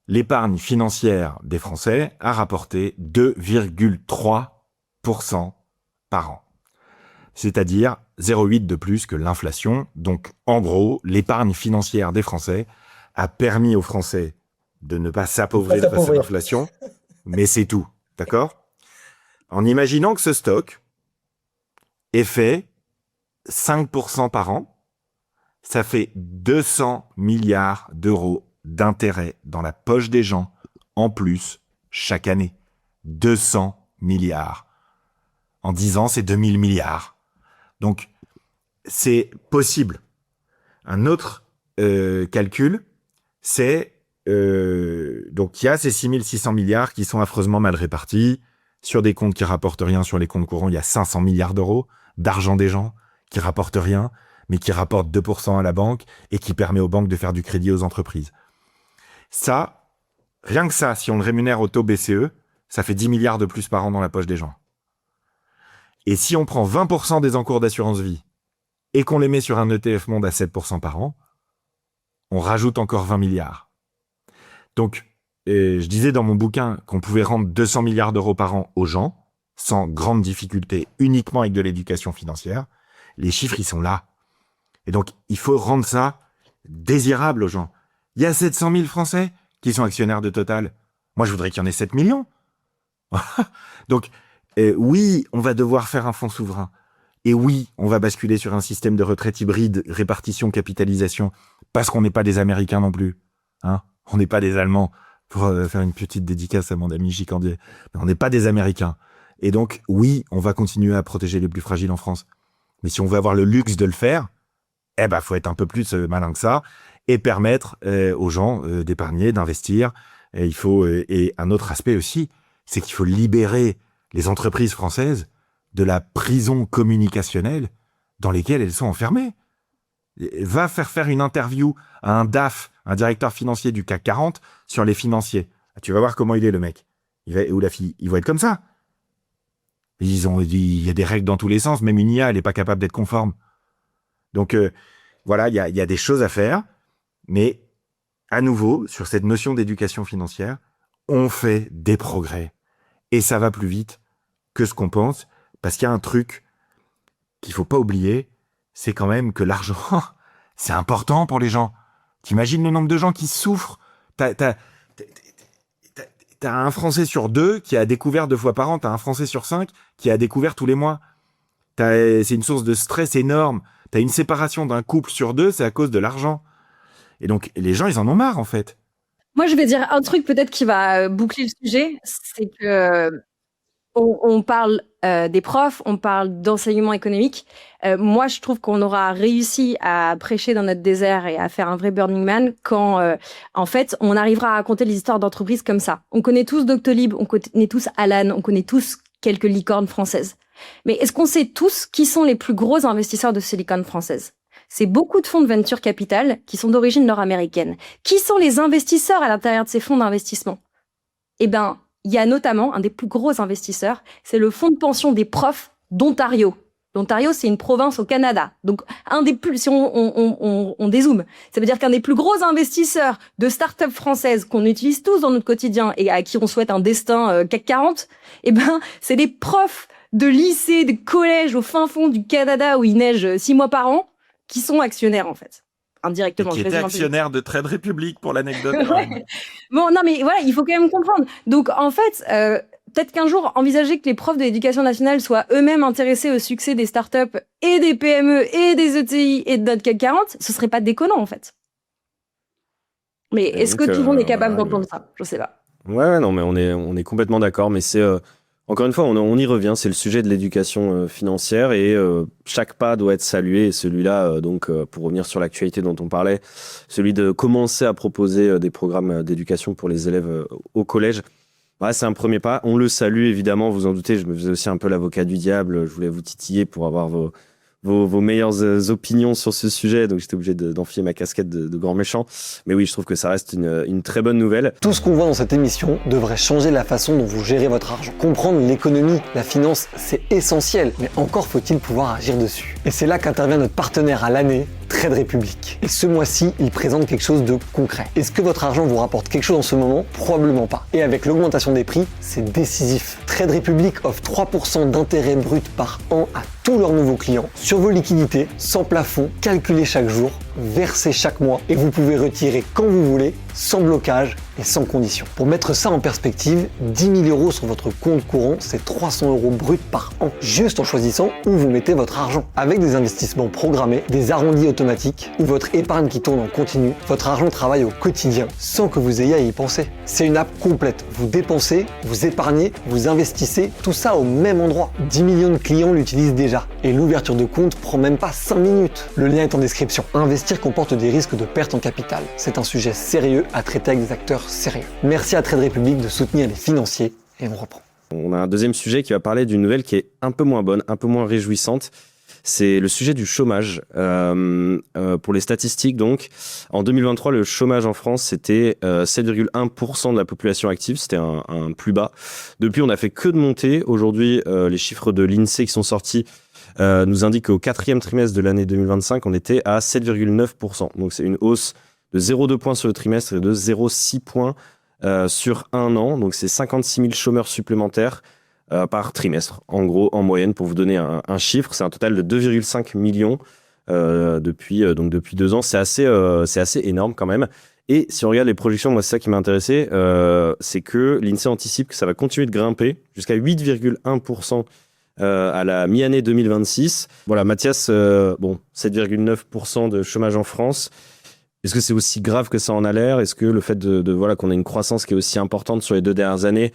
l'épargne financière des Français a rapporté 2,3% par an. C'est-à-dire 0,8 de plus que l'inflation. Donc, en gros, l'épargne financière des Français a permis aux Français de ne pas s'appauvrir face à l'inflation, mais c'est tout, d'accord ? En imaginant que ce stock est fait 5% par an, ça fait 200 milliards d'euros d'intérêt dans la poche des gens en plus chaque année. 200 milliards. En 10 ans, c'est 2000 milliards. Donc, c'est possible. Un autre calcul, c'est... donc, il y a ces 6600 milliards qui sont affreusement mal répartis sur des comptes qui rapportent rien. Sur les comptes courants, il y a 500 milliards d'euros d'argent des gens qui rapportent rien, mais qui rapportent 2% à la banque et qui permet aux banques de faire du crédit aux entreprises. Ça, rien que ça, si on le rémunère au taux BCE, ça fait 10 milliards de plus par an dans la poche des gens. Et si on prend 20% des encours d'assurance vie et qu'on les met sur un ETF monde à 7% par an, on rajoute encore 20 milliards. Donc, je disais dans mon bouquin qu'on pouvait rendre 200 milliards d'euros par an aux gens, sans grande difficulté, uniquement avec de l'éducation financière. Les chiffres, ils sont là. Et donc, il faut rendre ça désirable aux gens. Il y a 700 000 Français qui sont actionnaires de Total. Moi, je voudrais qu'il y en ait 7 millions. Donc, oui, on va devoir faire un fonds souverain. Et oui, on va basculer sur un système de retraite hybride, répartition, capitalisation, parce qu'on n'est pas des Américains non plus. Hein, on n'est pas des Allemands, pour faire une petite dédicace à mon ami Gicandier. On n'est pas des Américains. Et donc, oui, on va continuer à protéger les plus fragiles en France. Mais si on veut avoir le luxe de le faire, faut être un peu plus malin que ça et permettre aux gens d'épargner, d'investir. Et il faut et un autre aspect aussi, c'est qu'il faut libérer les entreprises françaises de la prison communicationnelle dans lesquelles elles sont enfermées. Va faire une interview à un DAF, un directeur financier du CAC 40, sur les financiers. Tu vas voir comment il est, le mec. Ou la fille. Ils vont être comme ça. Il y a des règles dans tous les sens. Même une IA, elle n'est pas capable d'être conforme. Donc, voilà, il y a des choses à faire. Mais, à nouveau, sur cette notion d'éducation financière, on fait des progrès. Et ça va plus vite que ce qu'on pense. Parce qu'il y a un truc qu'il faut pas oublier, c'est quand même que l'argent, c'est important pour les gens. T'imagines le nombre de gens qui souffrent. T'as un Français sur 2 qui a découvert 2 fois par an. T'as un Français sur 5 qui a découvert tous les mois. C'est une source de stress énorme. T'as une séparation d'un couple sur 2, c'est à cause de l'argent. Et donc, les gens, ils en ont marre, en fait. Moi, je vais dire un truc peut-être qui va boucler le sujet, c'est que on parle des profs, on parle d'enseignement économique. Moi, je trouve qu'on aura réussi à prêcher dans notre désert et à faire un vrai Burning Man quand, en fait, on arrivera à raconter les histoires d'entreprises comme ça. On connaît tous Doctolib, on connaît tous Alan, on connaît tous quelques licornes françaises. Mais est-ce qu'on sait tous qui sont les plus gros investisseurs de ces licornes françaises ? C'est beaucoup de fonds de venture capital qui sont d'origine nord-américaine. Qui sont les investisseurs à l'intérieur de ces fonds d'investissement ? Eh ben, il y a notamment un des plus gros investisseurs, c'est le fonds de pension des profs d'Ontario. L'Ontario, c'est une province au Canada. Donc, un des plus, si on dézoome, ça veut dire qu'un des plus gros investisseurs de start-up françaises qu'on utilise tous dans notre quotidien et à qui on souhaite un destin CAC 40, eh ben, c'est les profs de lycée, de collège au fin fond du Canada où il neige 6 mois par an, qui sont actionnaires, en fait. Indirectement. Et qui était actionnaire de Trade Republic, pour l'anecdote. Ouais. Bon, non, mais voilà, il faut quand même comprendre. Donc, en fait, peut-être qu'un jour, envisager que les profs de l'éducation nationale soient eux-mêmes intéressés au succès des startups et des PME et des ETI et de notre CAC 40, ce serait pas déconnant, en fait. Mais est-ce que tout le monde est capable d'entendre ça ? Je sais pas. Ouais, non, mais on est complètement d'accord, mais c'est... Encore une fois, on y revient, c'est le sujet de l'éducation financière et chaque pas doit être salué. Et celui-là, pour revenir sur l'actualité dont on parlait, celui de commencer à proposer des programmes d'éducation pour les élèves au collège, c'est un premier pas. On le salue évidemment, vous en doutez, je me faisais aussi un peu l'avocat du diable, je voulais vous titiller pour avoir vos meilleures opinions sur ce sujet, donc j'étais obligé d'enfiler ma casquette de grand méchant. Mais oui, je trouve que ça reste une très bonne nouvelle. Tout ce qu'on voit dans cette émission devrait changer la façon dont vous gérez votre argent. Comprendre l'économie, la finance, c'est essentiel, mais encore faut-il pouvoir agir dessus. Et c'est là qu'intervient notre partenaire à l'année, Trade Republic. Et ce mois-ci, il présente quelque chose de concret. Est-ce que votre argent vous rapporte quelque chose en ce moment ? Probablement pas. Et avec l'augmentation des prix, c'est décisif. Trade Republic offre 3% d'intérêt brut par an à tous leurs nouveaux clients sur vos liquidités, sans plafond, calculé chaque jour, versé chaque mois et vous pouvez retirer quand vous voulez, sans blocage et sans condition. Pour mettre ça en perspective, 10 000 euros sur votre compte courant, c'est 300 euros brut par an, juste en choisissant où vous mettez votre argent. Avec des investissements programmés, des arrondis automatiques ou votre épargne qui tourne en continu, votre argent travaille au quotidien sans que vous ayez à y penser. C'est une app complète. Vous dépensez, vous épargnez, vous investissez, tout ça au même endroit. 10 millions de clients l'utilisent déjà et l'ouverture de compte prend même pas 5 minutes. Le lien est en description. Investir comporte des risques de perte en capital. C'est un sujet sérieux à traiter avec des acteurs sérieux. Merci à Trade Republic de soutenir les financiers et on reprend. On a un deuxième sujet qui va parler d'une nouvelle qui est un peu moins bonne, un peu moins réjouissante. C'est le sujet du chômage. Pour les statistiques, donc, en 2023, le chômage en France, c'était 7,1% de la population active. C'était un plus bas. Depuis, on n'a fait que de monter. Aujourd'hui, les chiffres de l'INSEE qui sont sortis nous indiquent qu'au 4e trimestre de l'année 2025, on était à 7,9%. Donc, c'est une hausse de 0,2 points sur le trimestre et de 0,6 points sur un an. Donc, c'est 56 000 chômeurs supplémentaires par trimestre. En gros, en moyenne, pour vous donner un chiffre, c'est un total de 2,5 millions depuis 2 ans. C'est assez énorme quand même. Et si on regarde les projections, moi, c'est ça qui m'a intéressé, c'est que l'INSEE anticipe que ça va continuer de grimper jusqu'à 8,1% à la mi-année 2026. Voilà, Mathias, 7,9% de chômage en France. Est-ce que c'est aussi grave que ça en a l'air? Est-ce que le fait voilà, qu'on ait une croissance qui est aussi importante sur les 2 dernières années,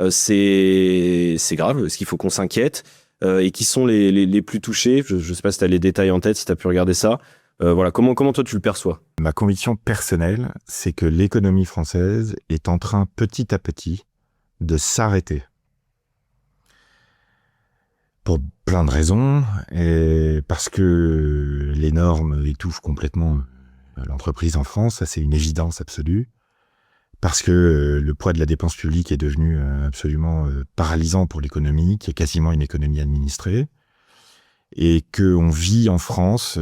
c'est grave? Est-ce qu'il faut qu'on s'inquiète? Et qui sont les plus touchés? Je ne sais pas si tu as les détails en tête, si tu as pu regarder ça. Voilà, comment toi tu le perçois? Ma conviction personnelle, c'est que l'économie française est en train petit à petit de s'arrêter. Pour plein de raisons, et parce que les normes étouffent complètement l'entreprise en France, ça c'est une évidence absolue. Parce que le poids de la dépense publique est devenu absolument paralysant pour l'économie, qui est quasiment une économie administrée. Et qu'on vit en France,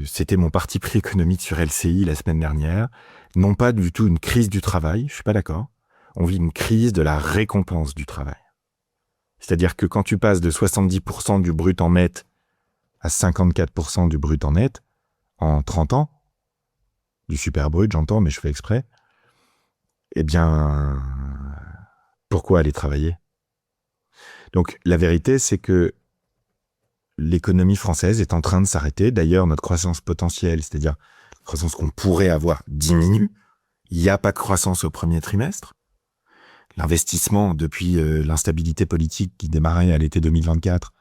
c'était mon parti pris économique sur LCI la semaine dernière, non pas du tout une crise du travail, je suis pas d'accord. On vit une crise de la récompense du travail. C'est-à-dire que quand tu passes de 70% du brut en net à 54% du brut en net, en 30 ans, du super brut j'entends, mais je fais exprès, eh bien, pourquoi aller travailler? Donc, la vérité, c'est que l'économie française est en train de s'arrêter. D'ailleurs, notre croissance potentielle, c'est-à-dire la croissance qu'on pourrait avoir, diminue. Il n'y a pas de croissance au premier trimestre. L'investissement, depuis l'instabilité politique qui démarrait à l'été 2024,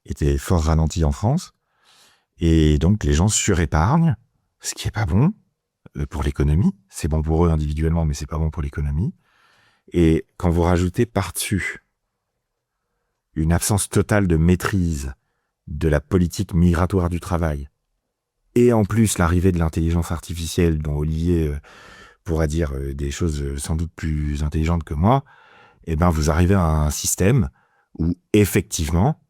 était fort ralenti en France. Et donc, les gens surépargnent, ce qui est pas bon pour l'économie. C'est bon pour eux individuellement, mais c'est pas bon pour l'économie. Et quand vous rajoutez par-dessus une absence totale de maîtrise de la politique migratoire du travail, et en plus l'arrivée de l'intelligence artificielle, dont Olivier pourra dire des choses sans doute plus intelligentes que moi, eh ben vous arrivez à un système où effectivement,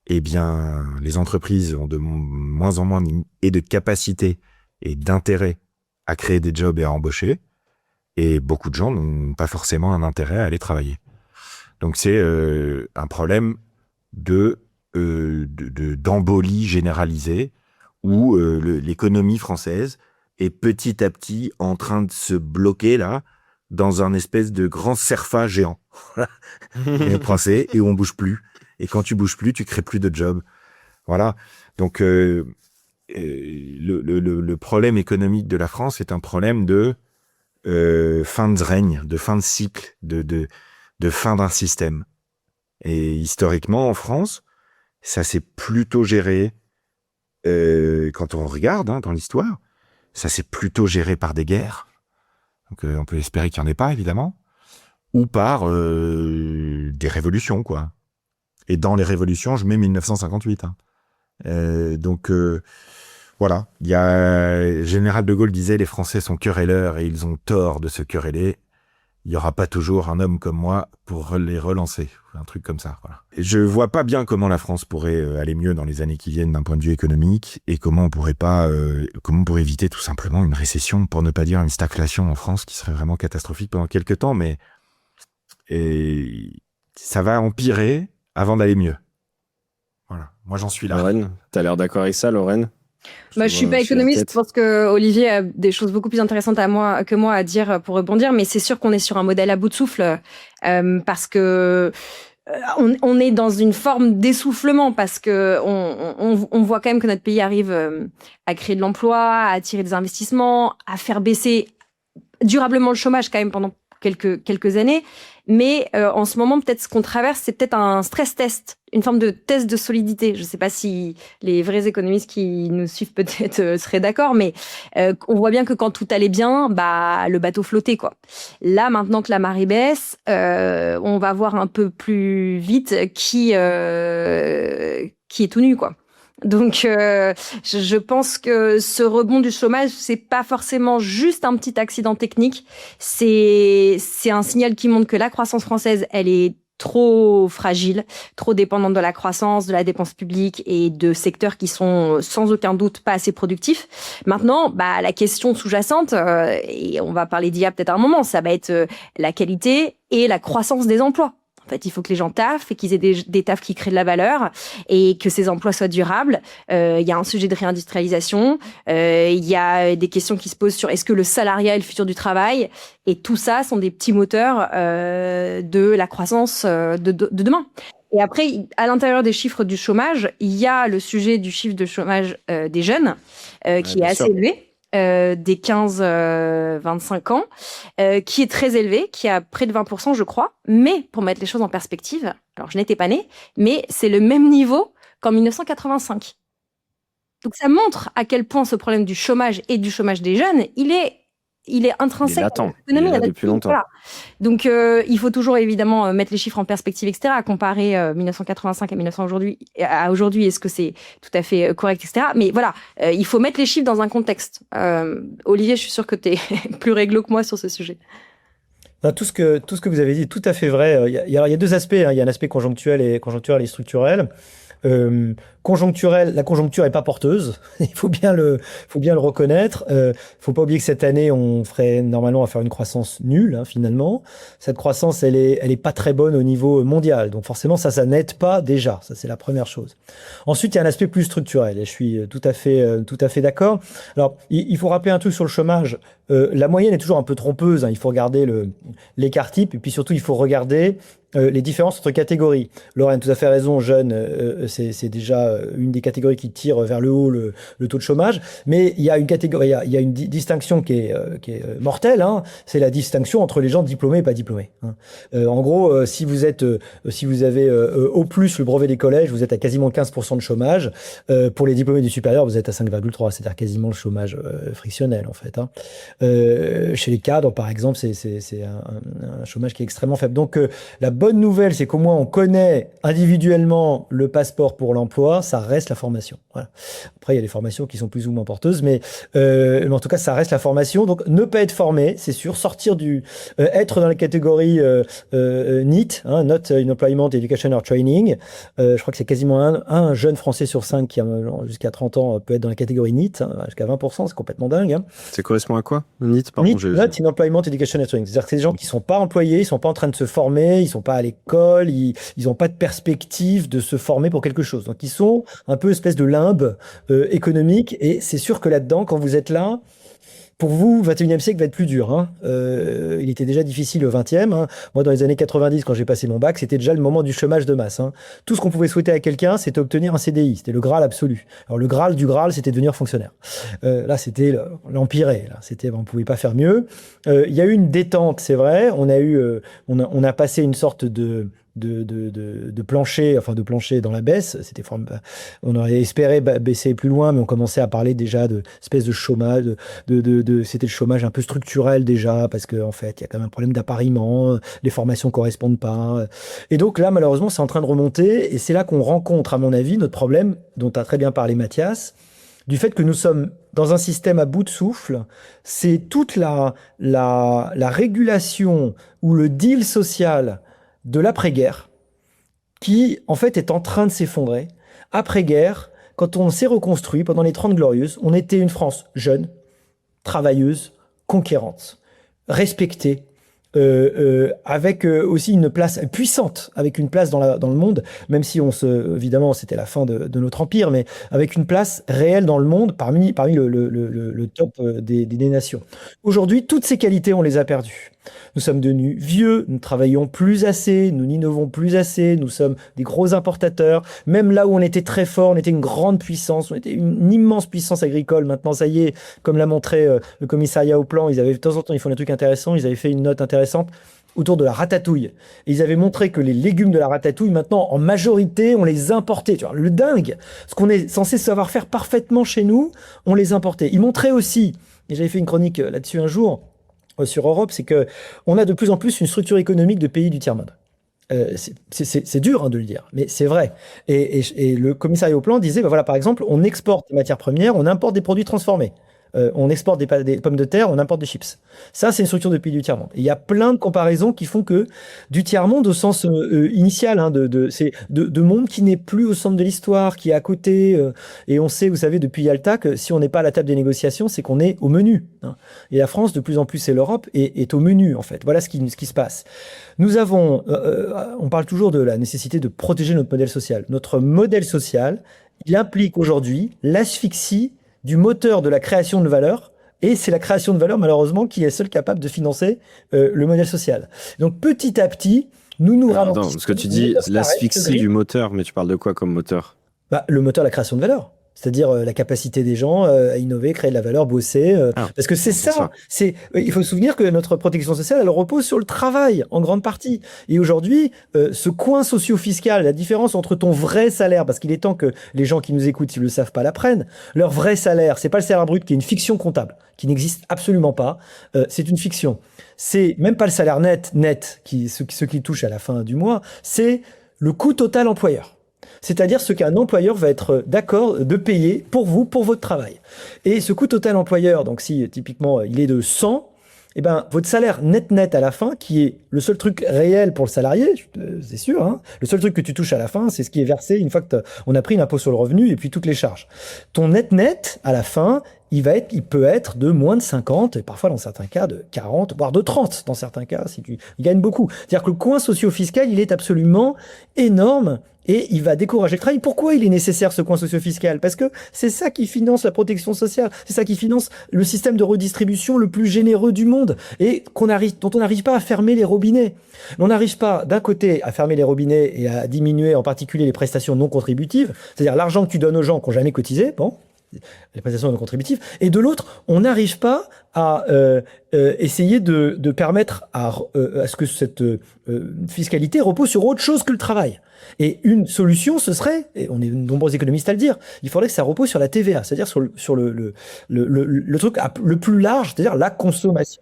eh bien les entreprises ont de moins en moins de capacité et d'intérêt à créer des jobs et à embaucher, et beaucoup de gens n'ont pas forcément un intérêt à aller travailler. Donc c'est un problème d'embolie généralisée où l'économie française est petit à petit en train de se bloquer là dans un espèce de grand cerfa géant. Et français, et où on bouge plus. Et quand tu bouges plus, tu crées plus de jobs. Voilà. Donc le problème économique de la France est un problème de fin de règne, de fin de cycle, de fin d'un système. Et historiquement, en France, ça s'est plutôt géré, quand on regarde dans l'histoire, ça s'est plutôt géré par des guerres. Donc on peut espérer qu'il n'y en ait pas, évidemment, ou par des révolutions, quoi. Et dans les révolutions, je mets 1958. Donc voilà, il y a Général de Gaulle disait les Français sont querelleurs et ils ont tort de se quereller. Il n'y aura pas toujours un homme comme moi pour les relancer. Un truc comme ça, voilà. Je vois pas bien comment la France pourrait aller mieux dans les années qui viennent d'un point de vue économique et comment on pourrait éviter tout simplement une récession, pour ne pas dire une stagflation en France qui serait vraiment catastrophique pendant quelques temps, mais ça va empirer avant d'aller mieux. Voilà. Moi, j'en suis là. Lorraine, t'as l'air d'accord avec ça, Lorraine? Moi, je suis pas à la économiste. tête. Je pense que Olivier a des choses beaucoup plus intéressantes que moi à dire pour rebondir, mais c'est sûr qu'on est sur un modèle à bout de souffle parce que on est dans une forme d'essoufflement parce que on voit quand même que notre pays arrive à créer de l'emploi, à attirer des investissements, à faire baisser durablement le chômage quand même pendant quelques années. Mais en ce moment, peut-être ce qu'on traverse, c'est peut-être un stress test, une forme de test de solidité. Je ne sais pas si les vrais économistes qui nous suivent peut-être seraient d'accord, mais on voit bien que quand tout allait bien, bah le bateau flottait, quoi. Là, maintenant que la marée baisse, on va voir un peu plus vite qui est tout nu, quoi. Donc, je pense que ce rebond du chômage, c'est pas forcément juste un petit accident technique. C'est un signal qui montre que la croissance française, elle est trop fragile, trop dépendante de la croissance, de la dépense publique et de secteurs qui sont sans aucun doute pas assez productifs. Maintenant, bah, la question sous-jacente, et on va parler d'IA peut-être à un moment, ça va être la qualité et la croissance des emplois. En fait, il faut que les gens taffent et qu'ils aient des tafs qui créent de la valeur et que ces emplois soient durables. Il y a un sujet de réindustrialisation. Il y a des questions qui se posent sur est-ce que le salariat est le futur du travail. Et tout ça sont des petits moteurs de la croissance de demain. Et après, à l'intérieur des chiffres du chômage, il y a le sujet du chiffre de chômage des jeunes qui est assez élevé. Des 15-25 ans, qui est très élevé, qui est à près de 20%, je crois. Mais, pour mettre les choses en perspective, alors je n'étais pas née, mais c'est le même niveau qu'en 1985. Donc ça montre à quel point ce problème du chômage et du chômage des jeunes, il est intrinsèque à l'économie. Il est là depuis longtemps. Voilà. Donc, il faut toujours évidemment mettre les chiffres en perspective, etc., à comparer 1985 à 1900 aujourd'hui, à aujourd'hui, est-ce que c'est tout à fait correct, etc. Mais voilà, il faut mettre les chiffres dans un contexte. Olivier, je suis sûre que tu es plus réglo que moi sur ce sujet. Non, tout ce que vous avez dit est tout à fait vrai. Il y a deux aspects, hein. Il y a un aspect conjoncturel et structurel. Conjoncturel, la conjoncture est pas porteuse. Il faut bien le reconnaître. Faut pas oublier que cette année, on ferait normalement à faire une croissance nulle, hein, finalement. Cette croissance, elle est pas très bonne au niveau mondial. Donc forcément, ça n'aide pas déjà. Ça, c'est la première chose. Ensuite, il y a un aspect plus structurel. Et je suis tout à fait d'accord. Alors, il faut rappeler un truc sur le chômage. La moyenne est toujours un peu trompeuse, hein. Il faut regarder l'écart type. Et puis surtout, il faut regarder les différences entre catégories. Lorraine, tout à fait raison, jeune, c'est déjà une des catégories qui tire vers le haut le taux de chômage. Mais il y a une catégorie, il y a une distinction qui est mortelle, hein. C'est la distinction entre les gens diplômés et pas diplômés, hein. En gros, si vous avez au plus le brevet des collèges, vous êtes à quasiment 15% de chômage. Pour les diplômés du supérieur, vous êtes à 5,3, c'est-à-dire quasiment le chômage frictionnel, en fait, hein. Chez les cadres, par exemple, c'est un chômage qui est extrêmement faible. Donc, la bonne nouvelle, c'est qu'au moins on connaît individuellement le passeport pour l'emploi, ça reste la formation. Voilà. Après, il y a des formations qui sont plus ou moins porteuses, mais en tout cas, ça reste la formation. Donc, ne pas être formé, c'est sûr, être dans la catégorie NEET, hein, Not in Employment, Education or Training. Je crois que c'est quasiment un jeune Français sur 5 qui a jusqu'à 30 ans peut être dans la catégorie NEET, hein, jusqu'à 20%, c'est complètement dingue, hein. Ça correspond à quoi? NEET, pardon, NEET, Not in Employment, Education or Training. C'est-à-dire que c'est des gens qui sont pas employés, ils sont pas en train de se former, ils sont pas à l'école, ils ont pas de perspective de se former pour quelque chose. Donc, ils sont un peu espèce de limbe économique, et c'est sûr que là-dedans, quand vous êtes là, pour vous, le 21e siècle va être plus dur, hein. Il était déjà difficile au 20e, hein. Moi, dans les années 90, quand j'ai passé mon bac, c'était déjà le moment du chômage de masse, hein. Tout ce qu'on pouvait souhaiter à quelqu'un, c'était obtenir un CDI. C'était le Graal absolu. Alors, le Graal du Graal, c'était devenir fonctionnaire. Là, c'était l'empiré. Là, on pouvait pas faire mieux. Il y a eu une détente, c'est vrai. On a passé une sorte de plancher, enfin de plancher dans la baisse. On aurait espéré baisser plus loin, mais on commençait à parler déjà de espèce de chômage, c'était le chômage un peu structurel déjà, parce que en fait, il y a quand même un problème d'appariement, les formations correspondent pas. Et donc là, malheureusement, c'est en train de remonter, et c'est là qu'on rencontre, à mon avis, notre problème, dont a très bien parlé Mathias, du fait que nous sommes dans un système à bout de souffle. C'est toute la régulation ou le deal social de l'après-guerre qui, en fait, est en train de s'effondrer. Après-guerre, quand on s'est reconstruit pendant les 30 Glorieuses, on était une France jeune, travailleuse, conquérante, respectée, avec aussi une place puissante, avec une place dans le monde, même si évidemment, c'était la fin de notre empire, mais avec une place réelle dans le monde parmi le top des nations. Aujourd'hui, toutes ces qualités, on les a perdues. Nous sommes devenus vieux, nous travaillons plus assez, nous n'innovons plus assez, nous sommes des gros importateurs. Même là où on était très fort, on était une grande puissance, on était une immense puissance agricole. Maintenant, ça y est, comme l'a montré le commissariat au plan, de temps en temps, ils font des trucs intéressants. Ils avaient fait une note intéressante autour de la ratatouille. Et ils avaient montré que les légumes de la ratatouille, maintenant, en majorité, on les importait. Tu vois, le dingue, ce qu'on est censé savoir faire parfaitement chez nous, on les importait. Ils montraient aussi, et j'avais fait une chronique là-dessus un jour, sur Europe, c'est que on a de plus en plus une structure économique de pays du tiers-monde. C'est dur de le dire, mais c'est vrai. Et le commissariat au plan disait, voilà, par exemple, on exporte des matières premières, on importe des produits transformés. On exporte des pommes de terre, on importe des chips. Ça, c'est une structure de pays du tiers-monde. Et il y a plein de comparaisons qui font que du tiers-monde au sens initial, c'est de monde qui n'est plus au centre de l'histoire, qui est à côté. Et on sait, vous savez, depuis Yalta, que si on n'est pas à la table des négociations, c'est qu'on est au menu. Et la France, de plus en plus, et l'Europe, est au menu, en fait. Voilà ce qui se passe. Nous avons, on parle toujours de la nécessité de protéger notre modèle social. Notre modèle social, il implique aujourd'hui l'asphyxie du moteur de la création de valeur, et c'est la création de valeur, malheureusement, qui est seule capable de financer le modèle social. Donc, petit à petit, nous ralentissons. Attends, parce que tu dis l'asphyxie du moteur, mais tu parles de quoi comme moteur? Le moteur de la création de valeur. C'est-à-dire la capacité des gens à innover, créer de la valeur, bosser. Parce que c'est ça. Il faut se souvenir que notre protection sociale, elle repose sur le travail, en grande partie. Et aujourd'hui, ce coin socio-fiscal, la différence entre ton vrai salaire, parce qu'il est temps que les gens qui nous écoutent, s'ils ne le savent pas, l'apprennent, leur vrai salaire, c'est pas le salaire brut qui est une fiction comptable, qui n'existe absolument pas. C'est une fiction. C'est même pas le salaire net, ce qui touche à la fin du mois, c'est le coût total employeur. C'est-à-dire ce qu'un employeur va être d'accord de payer pour vous, pour votre travail. Et ce coût total employeur, donc si typiquement il est de 100, eh ben, votre salaire net à la fin, qui est le seul truc réel pour le salarié, c'est sûr, le seul truc que tu touches à la fin, c'est ce qui est versé une fois qu'on a pris l'impôt sur le revenu et puis toutes les charges. Ton net à la fin, il peut être de moins de 50, et parfois dans certains cas de 40, voire de 30 dans certains cas, si tu gagnes beaucoup. C'est-à-dire que le coin socio-fiscal, il est absolument énorme, et il va décourager le travail. Pourquoi il est nécessaire ce coin socio-fiscal? Parce que c'est ça qui finance la protection sociale, c'est ça qui finance le système de redistribution le plus généreux du monde, et dont on n'arrive pas à fermer les robinets. On n'arrive pas d'un côté à fermer les robinets et à diminuer en particulier les prestations non contributives, c'est-à-dire l'argent que tu donnes aux gens qui n'ont jamais cotisé, les prestations non contributives, et de l'autre, on n'arrive pas à essayer de permettre à ce que cette fiscalité repose sur autre chose que le travail. Et une solution, ce serait, et on est nombreux économistes à le dire, il faudrait que ça repose sur la TVA, c'est-à-dire sur le truc le plus large, c'est-à-dire la consommation.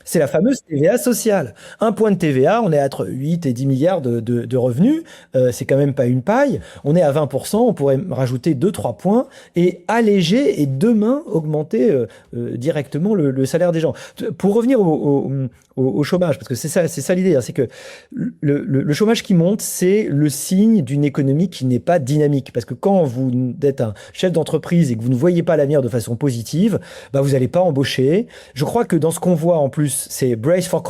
C'est la fameuse TVA sociale. Un point de TVA, on est entre 8 et 10 milliards de revenus. C'est quand même pas une paille. On est à 20%, on pourrait rajouter 2-3 points et alléger et demain augmenter directement le salaire des gens. Pour revenir au chômage, parce que c'est ça l'idée, c'est que le chômage qui monte, c'est le signe d'une économie qui n'est pas dynamique. Parce que quand vous êtes un chef d'entreprise et que vous ne voyez pas l'avenir de façon positive, vous n'allez pas embaucher. Je crois que dans ce qu'on voit en plus, c'est brace for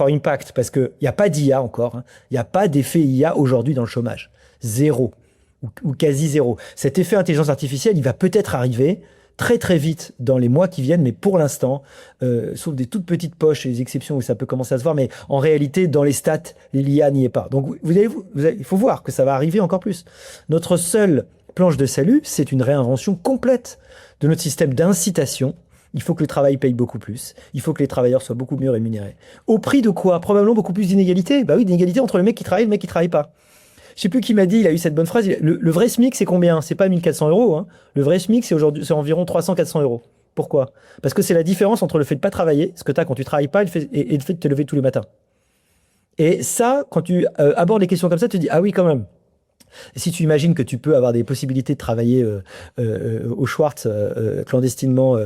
impact, parce qu'il n'y a pas d'IA encore. Il n'y a pas d'effet IA aujourd'hui dans le chômage. Zéro. Ou quasi zéro. Cet effet intelligence artificielle, il va peut-être arriver très très vite dans les mois qui viennent, mais pour l'instant, sauf des toutes petites poches et des exceptions où ça peut commencer à se voir, mais en réalité, dans les stats, l'IA n'y est pas. Donc il faut voir que ça va arriver encore plus. Notre seule planche de salut, c'est une réinvention complète de notre système d'incitation. Il faut que le travail paye beaucoup plus. Il faut que les travailleurs soient beaucoup mieux rémunérés. Au prix de quoi? Probablement beaucoup plus d'inégalités. Oui, d'inégalités entre le mec qui travaille et le mec qui travaille pas. Je sais plus qui m'a dit, il a eu cette bonne phrase. Le vrai SMIC, c'est combien? C'est pas 1 400 €. Le vrai SMIC, c'est environ 300-400 €. Pourquoi? Parce que c'est la différence entre le fait de pas travailler, ce que tu as quand tu travailles pas, et le fait de te lever tous les matins. Et ça, quand tu abordes les questions comme ça, tu te dis, ah oui, quand même. Et si tu imagines que tu peux avoir des possibilités de travailler au Schwartz clandestinement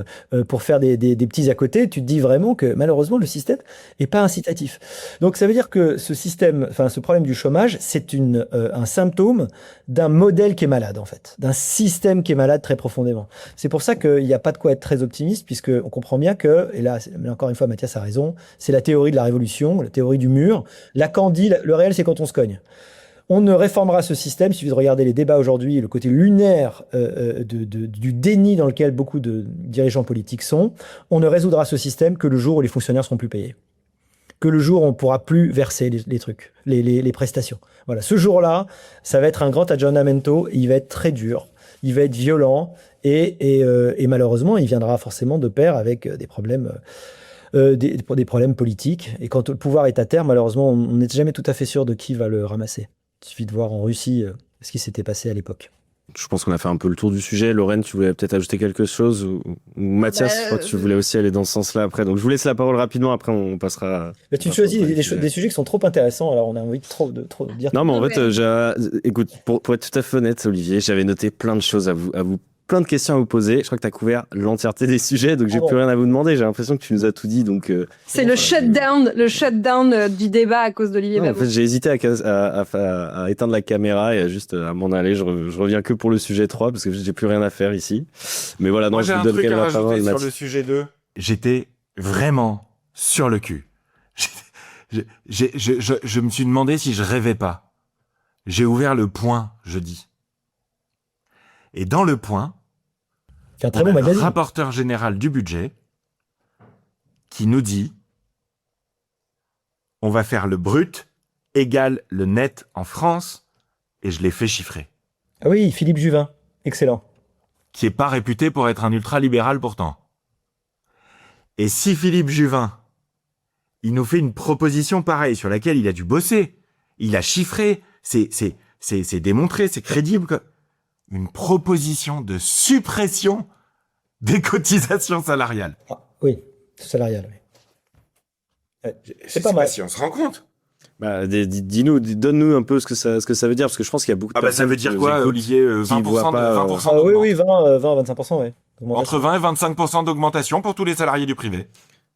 pour faire des petits à côté, tu te dis vraiment que malheureusement le système est pas incitatif. Donc ça veut dire que ce problème du chômage, c'est un symptôme d'un modèle qui est malade en fait, d'un système qui est malade très profondément. C'est pour ça qu'il n'y a pas de quoi être très optimiste, puisque on comprend bien que, et là encore une fois Mathias a raison, c'est la théorie de la révolution, la théorie du mur. Lacan dit le réel c'est quand on se cogne. On ne réformera ce système, il suffit de regarder les débats aujourd'hui, le côté lunaire du déni dans lequel beaucoup de dirigeants politiques sont. On ne résoudra ce système que le jour où les fonctionnaires seront plus payés. Que le jour où on ne pourra plus verser les trucs, les prestations. Voilà, ce jour-là, ça va être un grand aggiornamento, il va être très dur, il va être violent, et malheureusement, il viendra forcément de pair avec des problèmes politiques. Et quand le pouvoir est à terre, malheureusement, on n'est jamais tout à fait sûr de qui va le ramasser. Il suffit de voir en Russie ce qui s'était passé à l'époque. Je pense qu'on a fait un peu le tour du sujet. Lorraine, tu voulais peut-être ajouter quelque chose ou Mathias, je crois que tu voulais aussi aller dans ce sens-là après. Donc je vous laisse la parole rapidement, après on passera... Tu choisis des sujets qui sont trop intéressants, alors on a envie de trop dire. Non mais en fait, écoute, pour être tout à fait honnête, Olivier, j'avais noté plein de choses à vous plein de questions à vous poser. Je crois que tu as couvert l'entièreté des sujets, donc j'ai plus rien à vous demander. J'ai l'impression que tu nous as tout dit. Donc c'est le shutdown du débat à cause d'Olivier Babot. En fait, j'ai hésité à éteindre la caméra et à m'en aller. Je reviens que pour le sujet 3 parce que j'ai plus rien à faire ici. Mais voilà, Moi, je vous donne quand même la parole. Sur le sujet 2, j'étais vraiment sur le cul. Je me suis demandé si je rêvais pas. J'ai ouvert Le Point jeudi. Et dans Le Point, c'est un très bon magazine. Le rapporteur général du budget qui nous dit on va faire le brut égale le net en France, et je l'ai fait chiffrer. Ah oui, Philippe Juvin, excellent. Qui est pas réputé pour être un ultra-libéral pourtant. Et si Philippe Juvin, il nous fait une proposition pareille sur laquelle il a dû bosser, il a chiffré, c'est démontré, c'est crédible, une proposition de suppression des cotisations salariales. Ah, oui, salariales, oui. C'est pas mal. Si on se rend compte. Bah, dis-nous, donne-nous un peu ce que ça veut dire, parce que je pense qu'il y a beaucoup de personnes. Ça veut dire quoi, Olivier? 20%, oui, 20-25%, oui. Entre 20 et 25% d'augmentation pour tous les salariés du privé.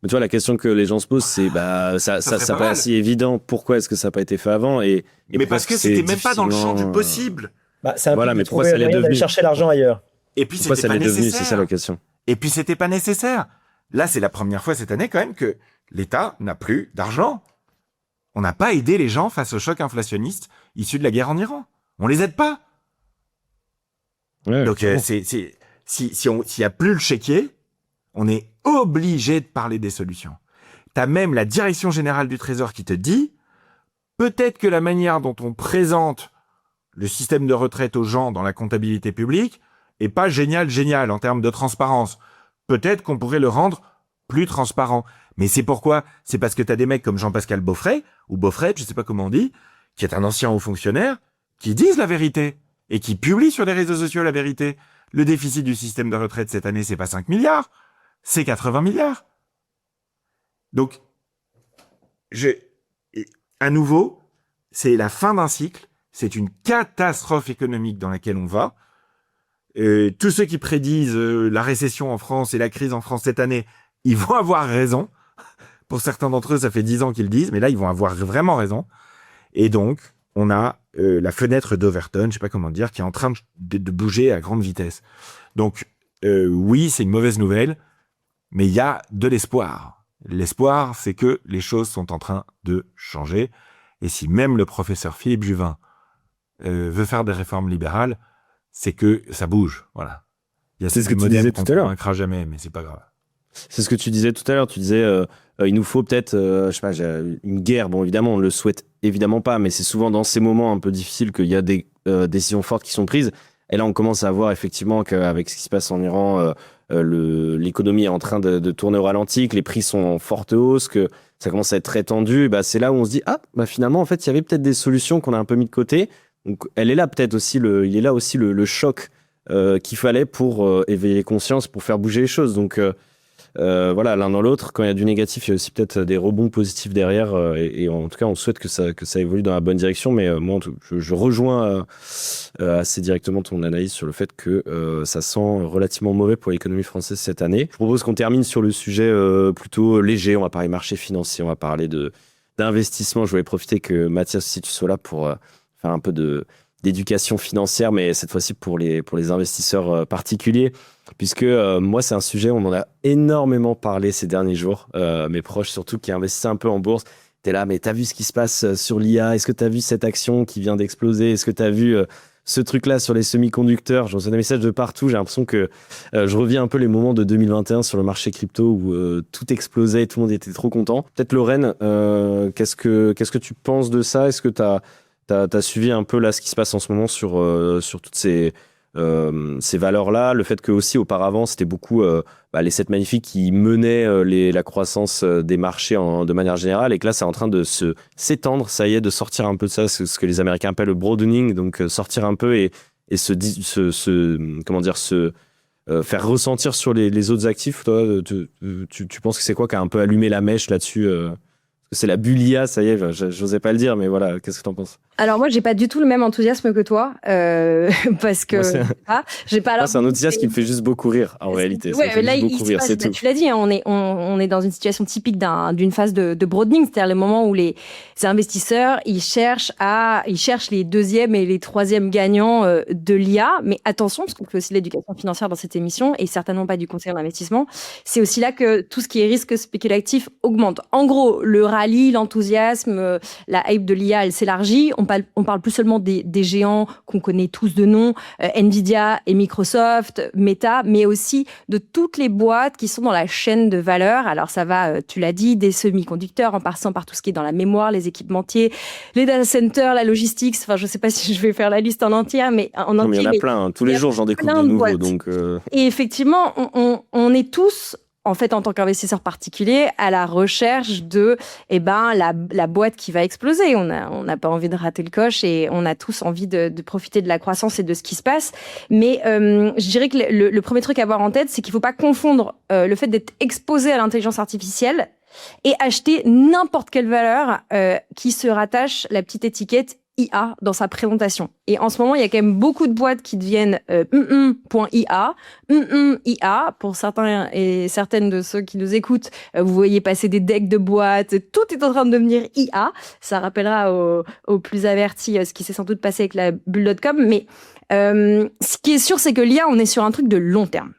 Mais tu vois, la question que les gens se posent, c'est ça paraît si évident. Pourquoi est-ce que ça n'a pas été fait avant mais parce que c'était même pas dans le champ du possible. Voilà, mais pourquoi ça l'est devenu? Chercher l'argent ailleurs. Et puis c'était pas nécessaire. C'est ça la question. Et puis c'était pas nécessaire. Là, c'est la première fois cette année quand même que l'État n'a plus d'argent. On n'a pas aidé les gens face au choc inflationniste issu de la guerre en Iran. On les aide pas. Ouais, donc s'il y a plus le chéquier, on est obligé de parler des solutions. T'as même la direction générale du Trésor qui te dit peut-être que la manière dont on présente le système de retraite aux gens dans la comptabilité publique est pas génial en termes de transparence. Peut-être qu'on pourrait le rendre plus transparent. Mais c'est pourquoi? C'est parce que t'as des mecs comme Jean-Pascal Beaufret, ou Beaufret, je sais pas comment on dit, qui est un ancien haut fonctionnaire, qui disent la vérité, et qui publient sur les réseaux sociaux la vérité. Le déficit du système de retraite cette année, c'est pas 5 milliards, c'est 80 milliards. Donc, à nouveau, c'est la fin d'un cycle, c'est une catastrophe économique dans laquelle on va. Tous ceux qui prédisent la récession en France et la crise en France cette année, ils vont avoir raison. Pour certains d'entre eux, ça fait 10 ans qu'ils le disent, mais là, ils vont avoir vraiment raison. Et donc, on a la fenêtre d'Overton, je sais pas comment dire, qui est en train de bouger à grande vitesse. Donc, oui, c'est une mauvaise nouvelle, mais il y a de l'espoir. L'espoir, c'est que les choses sont en train de changer. Et si même le professeur Philippe Juvin veut faire des réformes libérales, c'est que ça bouge. Voilà. C'est ce que tu disais tout à l'heure. On ne convaincra jamais, mais c'est pas grave. C'est ce que tu disais tout à l'heure. Tu disais, il nous faut peut-être, je sais pas, une guerre. Bon, évidemment, on le souhaite évidemment pas, mais c'est souvent dans ces moments un peu difficiles qu'il y a des décisions fortes qui sont prises. Et là, on commence à voir effectivement qu'avec ce qui se passe en Iran, l'économie est en train de tourner au ralenti, que les prix sont en forte hausse, que ça commence à être très tendu. Et bah, c'est là où on se dit, finalement, en fait, il y avait peut-être des solutions qu'on a un peu mis de côté. Donc, il est là aussi le choc qu'il fallait pour éveiller les consciences, pour faire bouger les choses. Donc, voilà, l'un dans l'autre. Quand il y a du négatif, il y a aussi peut-être des rebonds positifs derrière. Et en tout cas, on souhaite que ça évolue dans la bonne direction. Mais moi, je rejoins assez directement ton analyse sur le fait que ça sent relativement mauvais pour l'économie française cette année. Je propose qu'on termine sur le sujet plutôt léger. On va parler marché financier, on va parler d'investissement. Je voulais profiter que Mathias, si tu sois là pour faire un peu d'éducation financière, mais cette fois-ci pour les investisseurs particuliers, puisque moi, c'est un sujet, on en a énormément parlé ces derniers jours, mes proches surtout qui investissaient un peu en bourse. T'es là, mais t'as vu ce qui se passe sur l'IA? Est-ce que t'as vu cette action qui vient d'exploser? Est-ce que t'as vu ce truc-là sur les semi-conducteurs? Je reçois des messages de partout. J'ai l'impression que je reviens un peu les moments de 2021 sur le marché crypto où tout explosait, tout le monde était trop content. Peut-être Lorraine, qu'est-ce que tu penses de ça? Est-ce que t'as suivi un peu là ce qui se passe en ce moment sur toutes ces valeurs-là, le fait que aussi auparavant c'était beaucoup les 7 magnifiques qui menaient la croissance des marchés de manière générale, et que là c'est en train de s'étendre, ça y est, de sortir un peu de ça, ce que les Américains appellent le broadening, donc sortir un peu et faire ressentir sur les autres actifs. Toi, tu penses que c'est quoi qui a un peu allumé la mèche là-dessus? C'est la bulle IA, ça y est, j'osais pas le dire, mais voilà, qu'est-ce que t'en penses? Alors moi, j'ai pas du tout le même enthousiasme que toi, parce que j'ai pas. Moi, c'est un enthousiasme qui me fait juste beaucoup rire, en réalité. Ouais, là, beaucoup rire, c'est tout. Tu l'as dit, hein, on est dans une situation typique d'une phase de broadening, c'est-à-dire le moment où les investisseurs ils cherchent les deuxièmes et les troisièmes gagnants de l'IA. Mais attention, parce qu'on fait aussi de l'éducation financière dans cette émission et certainement pas du conseil en investissement. C'est aussi là que tout ce qui est risque spéculatif augmente. En gros, le rallye, l'enthousiasme, la hype de l'IA, elle s'élargit. On parle plus seulement des géants qu'on connaît tous de nom, Nvidia et Microsoft, Meta, mais aussi de toutes les boîtes qui sont dans la chaîne de valeur. Alors ça va, tu l'as dit, des semi-conducteurs en passant par tout ce qui est dans la mémoire, les équipementiers, les data centers, la logistique. Enfin, je sais pas si je vais faire la liste en entière, mais il y en a plein. Tous les jours, j'en découvre de nouveaux. Donc, Et effectivement, on est tous, en fait, en tant qu'investisseur particulier, à la recherche de, la boîte qui va exploser. On n'a pas envie de rater le coche et on a tous envie de profiter de la croissance et de ce qui se passe. Mais je dirais que le premier truc à avoir en tête, c'est qu'il faut pas confondre le fait d'être exposé à l'intelligence artificielle et acheter n'importe quelle valeur qui se rattache la petite étiquette IA dans sa présentation. Et en ce moment, il y a quand même beaucoup de boîtes qui deviennent .ia, IA. Pour certains et certaines de ceux qui nous écoutent, vous voyez passer des decks de boîtes, tout est en train de devenir IA. Ça rappellera aux plus avertis ce qui s'est sans doute passé avec la bulle.com. Mais ce qui est sûr, c'est que l'IA, on est sur un truc de long terme.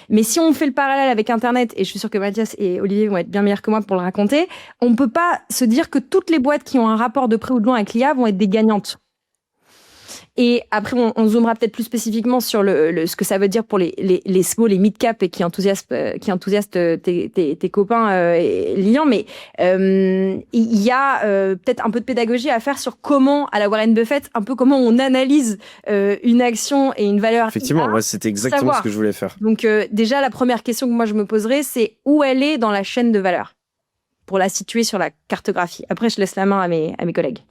Mais si on fait le parallèle avec Internet, et je suis sûre que Mathias et Olivier vont être bien meilleurs que moi pour le raconter, on ne peut pas se dire que toutes les boîtes qui ont un rapport de près ou de loin avec l'IA vont être des gagnantes. Et après, on zoomera peut-être plus spécifiquement sur ce que ça veut dire pour les small, les mid-cap et qui enthousiastent tes copains liants. Mais il y a peut-être un peu de pédagogie à faire sur comment, à la Warren Buffett, un peu comment on analyse une action et une valeur. Effectivement, moi, c'était exactement ce que je voulais faire. Donc déjà, la première question que moi je me poserais, c'est où elle est dans la chaîne de valeur pour la situer sur la cartographie. Après, je laisse la main à mes collègues.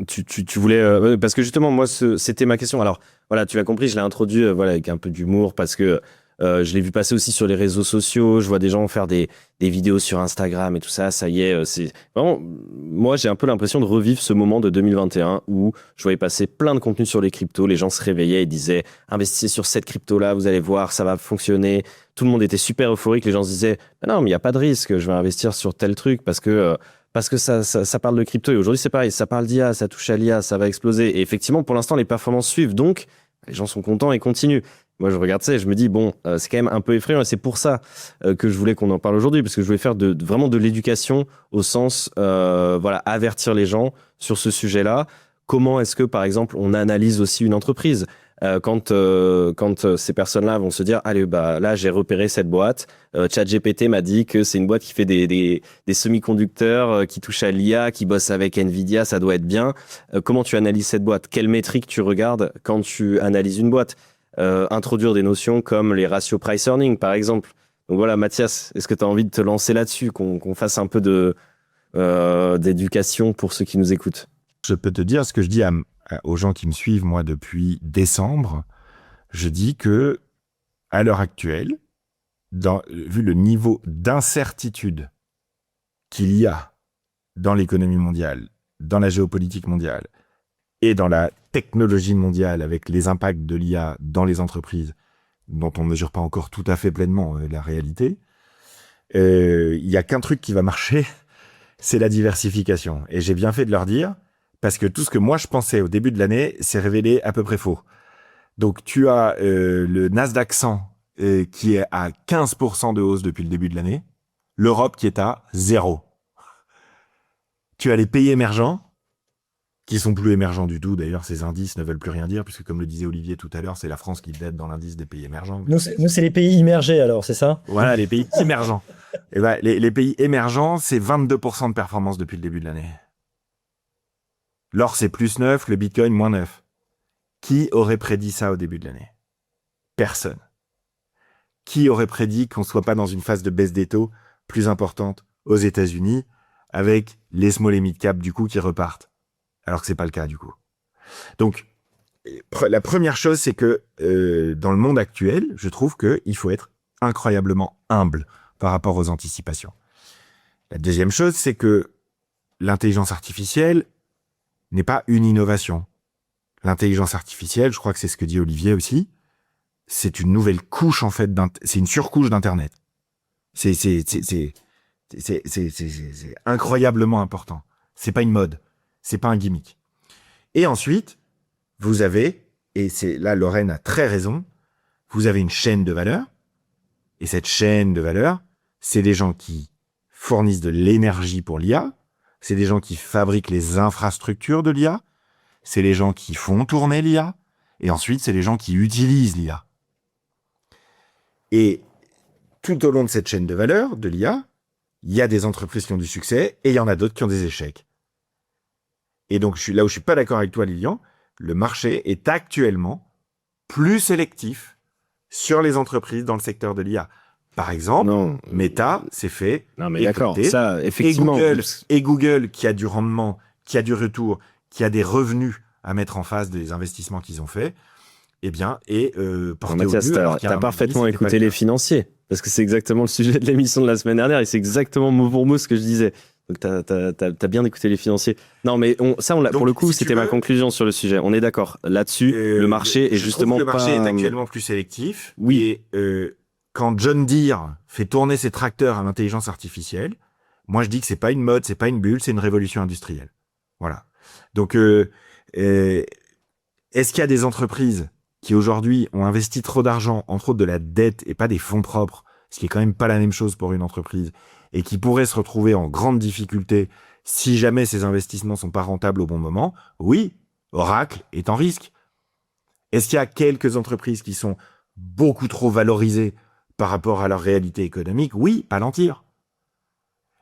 Tu voulais parce que justement moi c'était ma question. Alors voilà, tu l'as compris, je l'ai introduit avec un peu d'humour parce que je l'ai vu passer aussi sur les réseaux sociaux. Je vois des gens faire des vidéos sur Instagram et tout ça. Ça y est, c'est vraiment, moi j'ai un peu l'impression de revivre ce moment de 2021 où je voyais passer plein de contenus sur les cryptos. Les gens se réveillaient et disaient investissez sur cette crypto là, vous allez voir, ça va fonctionner. Tout le monde était super euphorique. Les gens se disaient non mais il y a pas de risque, je vais investir sur tel truc parce que ça parle de crypto. Et aujourd'hui, c'est pareil, ça parle d'IA, ça touche à l'IA, ça va exploser. Et effectivement, pour l'instant, les performances suivent. Donc, les gens sont contents et continuent. Moi, je regarde ça et je me dis, c'est quand même un peu effrayant. Et c'est pour ça que je voulais qu'on en parle aujourd'hui, parce que je voulais faire vraiment de l'éducation au sens, avertir les gens sur ce sujet-là. Comment est-ce que, par exemple, on analyse aussi une entreprise quand ces personnes-là vont se dire allez là j'ai repéré cette boîte, ChatGPT m'a dit que c'est une boîte qui fait des semi-conducteurs qui touche à l'IA, qui bosse avec Nvidia, ça doit être bien. Comment tu analyses cette boîte? Quelles métriques tu regardes quand tu analyses une boîte? Introduire des notions comme les ratios price earning par exemple. Donc voilà, Mathias, est-ce que tu as envie de te lancer là-dessus, qu'on fasse un peu d'éducation pour ceux qui nous écoutent? Je peux te dire ce que je dis aux gens qui me suivent, moi, depuis décembre. Je dis que, à l'heure actuelle, vu le niveau d'incertitude qu'il y a dans l'économie mondiale, dans la géopolitique mondiale et dans la technologie mondiale avec les impacts de l'IA dans les entreprises dont on ne mesure pas encore tout à fait pleinement la réalité, il y a qu'un truc qui va marcher, c'est la diversification. Et j'ai bien fait de leur dire, parce que tout ce que moi je pensais au début de l'année s'est révélé à peu près faux. Donc tu as le Nasdaq 100 qui est à 15% de hausse depuis le début de l'année, l'Europe qui est à 0. Tu as les pays émergents, qui sont plus émergents du tout. D'ailleurs, ces indices ne veulent plus rien dire, puisque comme le disait Olivier tout à l'heure, c'est la France qui dette dans l'indice des pays émergents. Nous, c'est les pays immergés, alors, c'est ça? Voilà, les pays émergents. Et ben, les pays émergents, c'est 22% de performance depuis le début de l'année. L'or, c'est plus 9, le Bitcoin, moins 9. Qui aurait prédit ça au début de l'année? Personne. Qui aurait prédit qu'on ne soit pas dans une phase de baisse des taux plus importante aux États-Unis, avec les small et mid cap, du coup, qui repartent? Alors que c'est pas le cas, du coup. Donc, la première chose, c'est que dans le monde actuel, je trouve qu'il faut être incroyablement humble par rapport aux anticipations. La deuxième chose, c'est que l'intelligence artificielle n'est pas une innovation. L'intelligence artificielle, je crois que c'est ce que dit Olivier aussi, c'est une nouvelle couche, en fait, c'est une surcouche d'Internet. C'est incroyablement important. C'est pas une mode. C'est pas un gimmick. Et ensuite, vous avez, et c'est là Lorraine a très raison, vous avez une chaîne de valeur. Et cette chaîne de valeur, c'est des gens qui fournissent de l'énergie pour l'IA, c'est des gens qui fabriquent les infrastructures de l'IA, c'est les gens qui font tourner l'IA, et ensuite, c'est les gens qui utilisent l'IA. Et tout au long de cette chaîne de valeur de l'IA, il y a des entreprises qui ont du succès, et il y en a d'autres qui ont des échecs. Et donc, là où je suis pas d'accord avec toi, Lilian, le marché est actuellement plus sélectif sur les entreprises dans le secteur de l'IA. Par exemple, Meta s'est fait. Non, mais d'accord, ça, effectivement. Et Google, qui a du rendement, qui a du retour, qui a des revenus à mettre en face des investissements qu'ils ont faits, eh bien, est porté au Mathias, t'as parfaitement écouté les financiers, parce que c'est exactement le sujet de l'émission de la semaine dernière, et c'est exactement mot pour mot ce que je disais. Donc, t'as bien écouté les financiers. Non, mais donc, pour le coup, si c'était ma conclusion sur le sujet. On est d'accord. Là-dessus, le marché est justement pas... Le marché est actuellement plus sélectif. Oui. Et quand John Deere fait tourner ses tracteurs à l'intelligence artificielle, moi, je dis que c'est pas une mode, c'est pas une bulle, c'est une révolution industrielle. Voilà. Donc, est-ce qu'il y a des entreprises qui, aujourd'hui, ont investi trop d'argent, entre autres de la dette et pas des fonds propres, ce qui est quand même pas la même chose pour une entreprise, et qui pourraient se retrouver en grande difficulté si jamais ces investissements sont pas rentables au bon moment? Oui, Oracle est en risque. Est-ce qu'il y a quelques entreprises qui sont beaucoup trop valorisées par rapport à leur réalité économique? Oui, Palantir.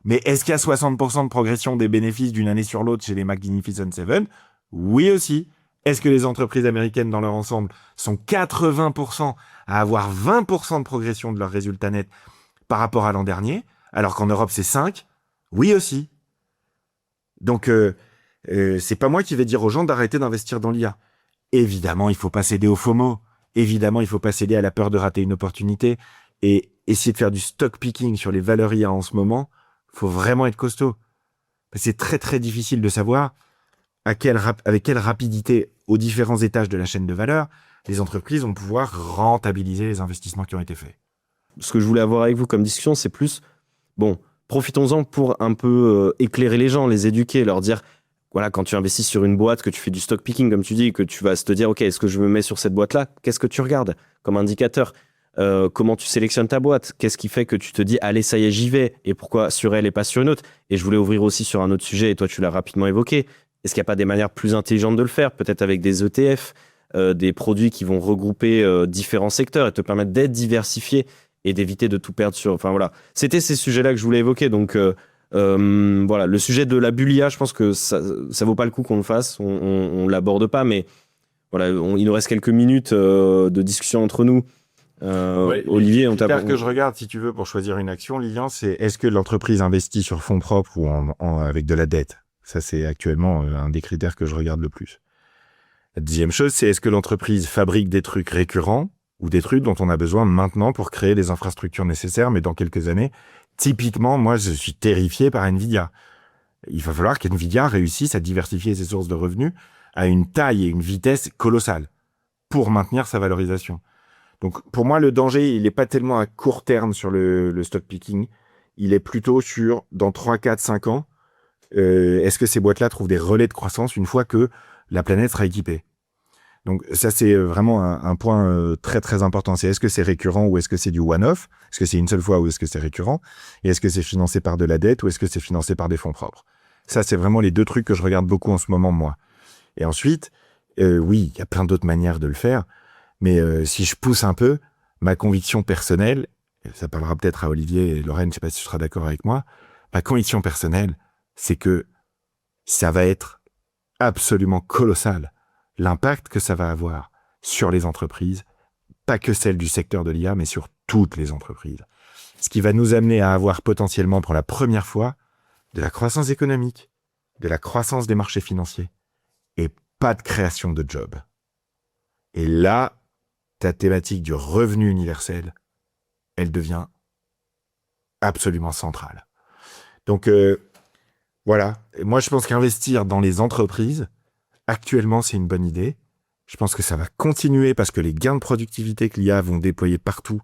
Mais est-ce qu'il y a 60% de progression des bénéfices d'une année sur l'autre chez les Magnificent Seven? Oui aussi. Est-ce que les entreprises américaines dans leur ensemble sont 80% à avoir 20% de progression de leurs résultats nets par rapport à l'an dernier, alors qu'en Europe c'est 5? Oui aussi. Donc c'est pas moi qui vais dire aux gens d'arrêter d'investir dans l'IA. Évidemment, il faut pas céder au FOMO. Évidemment, il faut pas céder à la peur de rater une opportunité et essayer de faire du stock picking sur les valeurs IA en ce moment. Faut vraiment être costaud. C'est très très difficile de savoir avec quelle rapidité, aux différents étages de la chaîne de valeur, les entreprises vont pouvoir rentabiliser les investissements qui ont été faits. Ce que je voulais avoir avec vous comme discussion, c'est plus, profitons-en pour un peu éclairer les gens, les éduquer, leur dire, voilà, quand tu investis sur une boîte, que tu fais du stock picking, comme tu dis, que tu vas te dire, ok, est-ce que je me mets sur cette boîte-là? Qu'est-ce que tu regardes comme indicateur? Comment tu sélectionnes ta boîte? Qu'est-ce qui fait que tu te dis, allez, ça y est, j'y vais? Et pourquoi sur elle et pas sur une autre? Et je voulais ouvrir aussi sur un autre sujet, et toi, tu l'as rapidement évoqué. Est-ce qu'il n'y a pas des manières plus intelligentes de le faire? Peut-être avec des ETF, des produits qui vont regrouper différents secteurs et te permettre d'être diversifié et d'éviter de tout perdre sur... Enfin, voilà. C'était ces sujets-là que je voulais évoquer. Donc, voilà. Le sujet de la bulle IA, je pense que ça vaut pas le coup qu'on le fasse. On l'aborde pas, mais voilà, il nous reste quelques minutes de discussion entre nous. Olivier, on t'a... Le critère que je regarde, si tu veux, pour choisir une action, Lilian, c'est est-ce que l'entreprise investit sur fonds propres ou avec de la dette? Ça, c'est actuellement un des critères que je regarde le plus. La deuxième chose, c'est est-ce que l'entreprise fabrique des trucs récurrents? ou des trucs dont on a besoin maintenant pour créer les infrastructures nécessaires, mais dans quelques années. Typiquement, moi, je suis terrifié par Nvidia. Il va falloir qu'Nvidia réussisse à diversifier ses sources de revenus à une taille et une vitesse colossale pour maintenir sa valorisation. Donc, pour moi, le danger, il n'est pas tellement à court terme sur le stock picking. Il est plutôt sur, dans 3, 4, 5 ans, est-ce que ces boîtes-là trouvent des relais de croissance une fois que la planète sera équipée? Donc, ça, c'est vraiment un point très, très important. C'est est-ce que c'est récurrent ou est-ce que c'est du one-off? Est-ce que c'est une seule fois ou est-ce que c'est récurrent? Et est-ce que c'est financé par de la dette ou est-ce que c'est financé par des fonds propres? Ça, c'est vraiment les 2 trucs que je regarde beaucoup en ce moment, moi. Et ensuite, oui, il y a plein d'autres manières de le faire. Mais si je pousse un peu, ma conviction personnelle, ça parlera peut-être à Olivier et Lorraine, je sais pas si tu seras d'accord avec moi, ma conviction personnelle, c'est que ça va être absolument colossal, l'impact que ça va avoir sur les entreprises, pas que celles du secteur de l'IA, mais sur toutes les entreprises. Ce qui va nous amener à avoir potentiellement pour la première fois de la croissance économique, de la croissance des marchés financiers et pas de création de jobs. Et là, ta thématique du revenu universel, elle devient absolument centrale. Donc, voilà. Et moi, je pense qu'investir dans les entreprises, actuellement, c'est une bonne idée. Je pense que ça va continuer parce que les gains de productivité que l'IA vont déployer partout,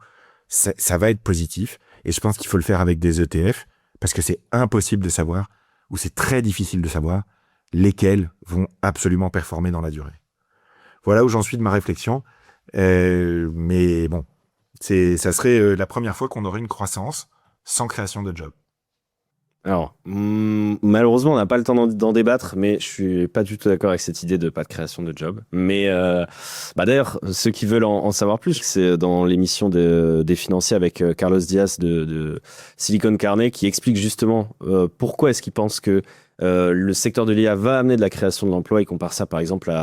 ça va être positif. Et je pense qu'il faut le faire avec des ETF parce que c'est impossible de savoir, ou c'est très difficile de savoir, lesquels vont absolument performer dans la durée. Voilà où j'en suis de ma réflexion. Mais bon, ça serait la première fois qu'on aurait une croissance sans création de job. Alors, malheureusement, on n'a pas le temps d'en débattre, mais je suis pas du tout d'accord avec cette idée de pas de création de job. Mais d'ailleurs, ceux qui veulent en savoir plus, c'est dans l'émission des financiers avec Carlos Diaz de Silicon Carnet qui explique justement pourquoi est-ce qu'il pense que le secteur de l'IA va amener de la création de l'emploi. Il compare ça par exemple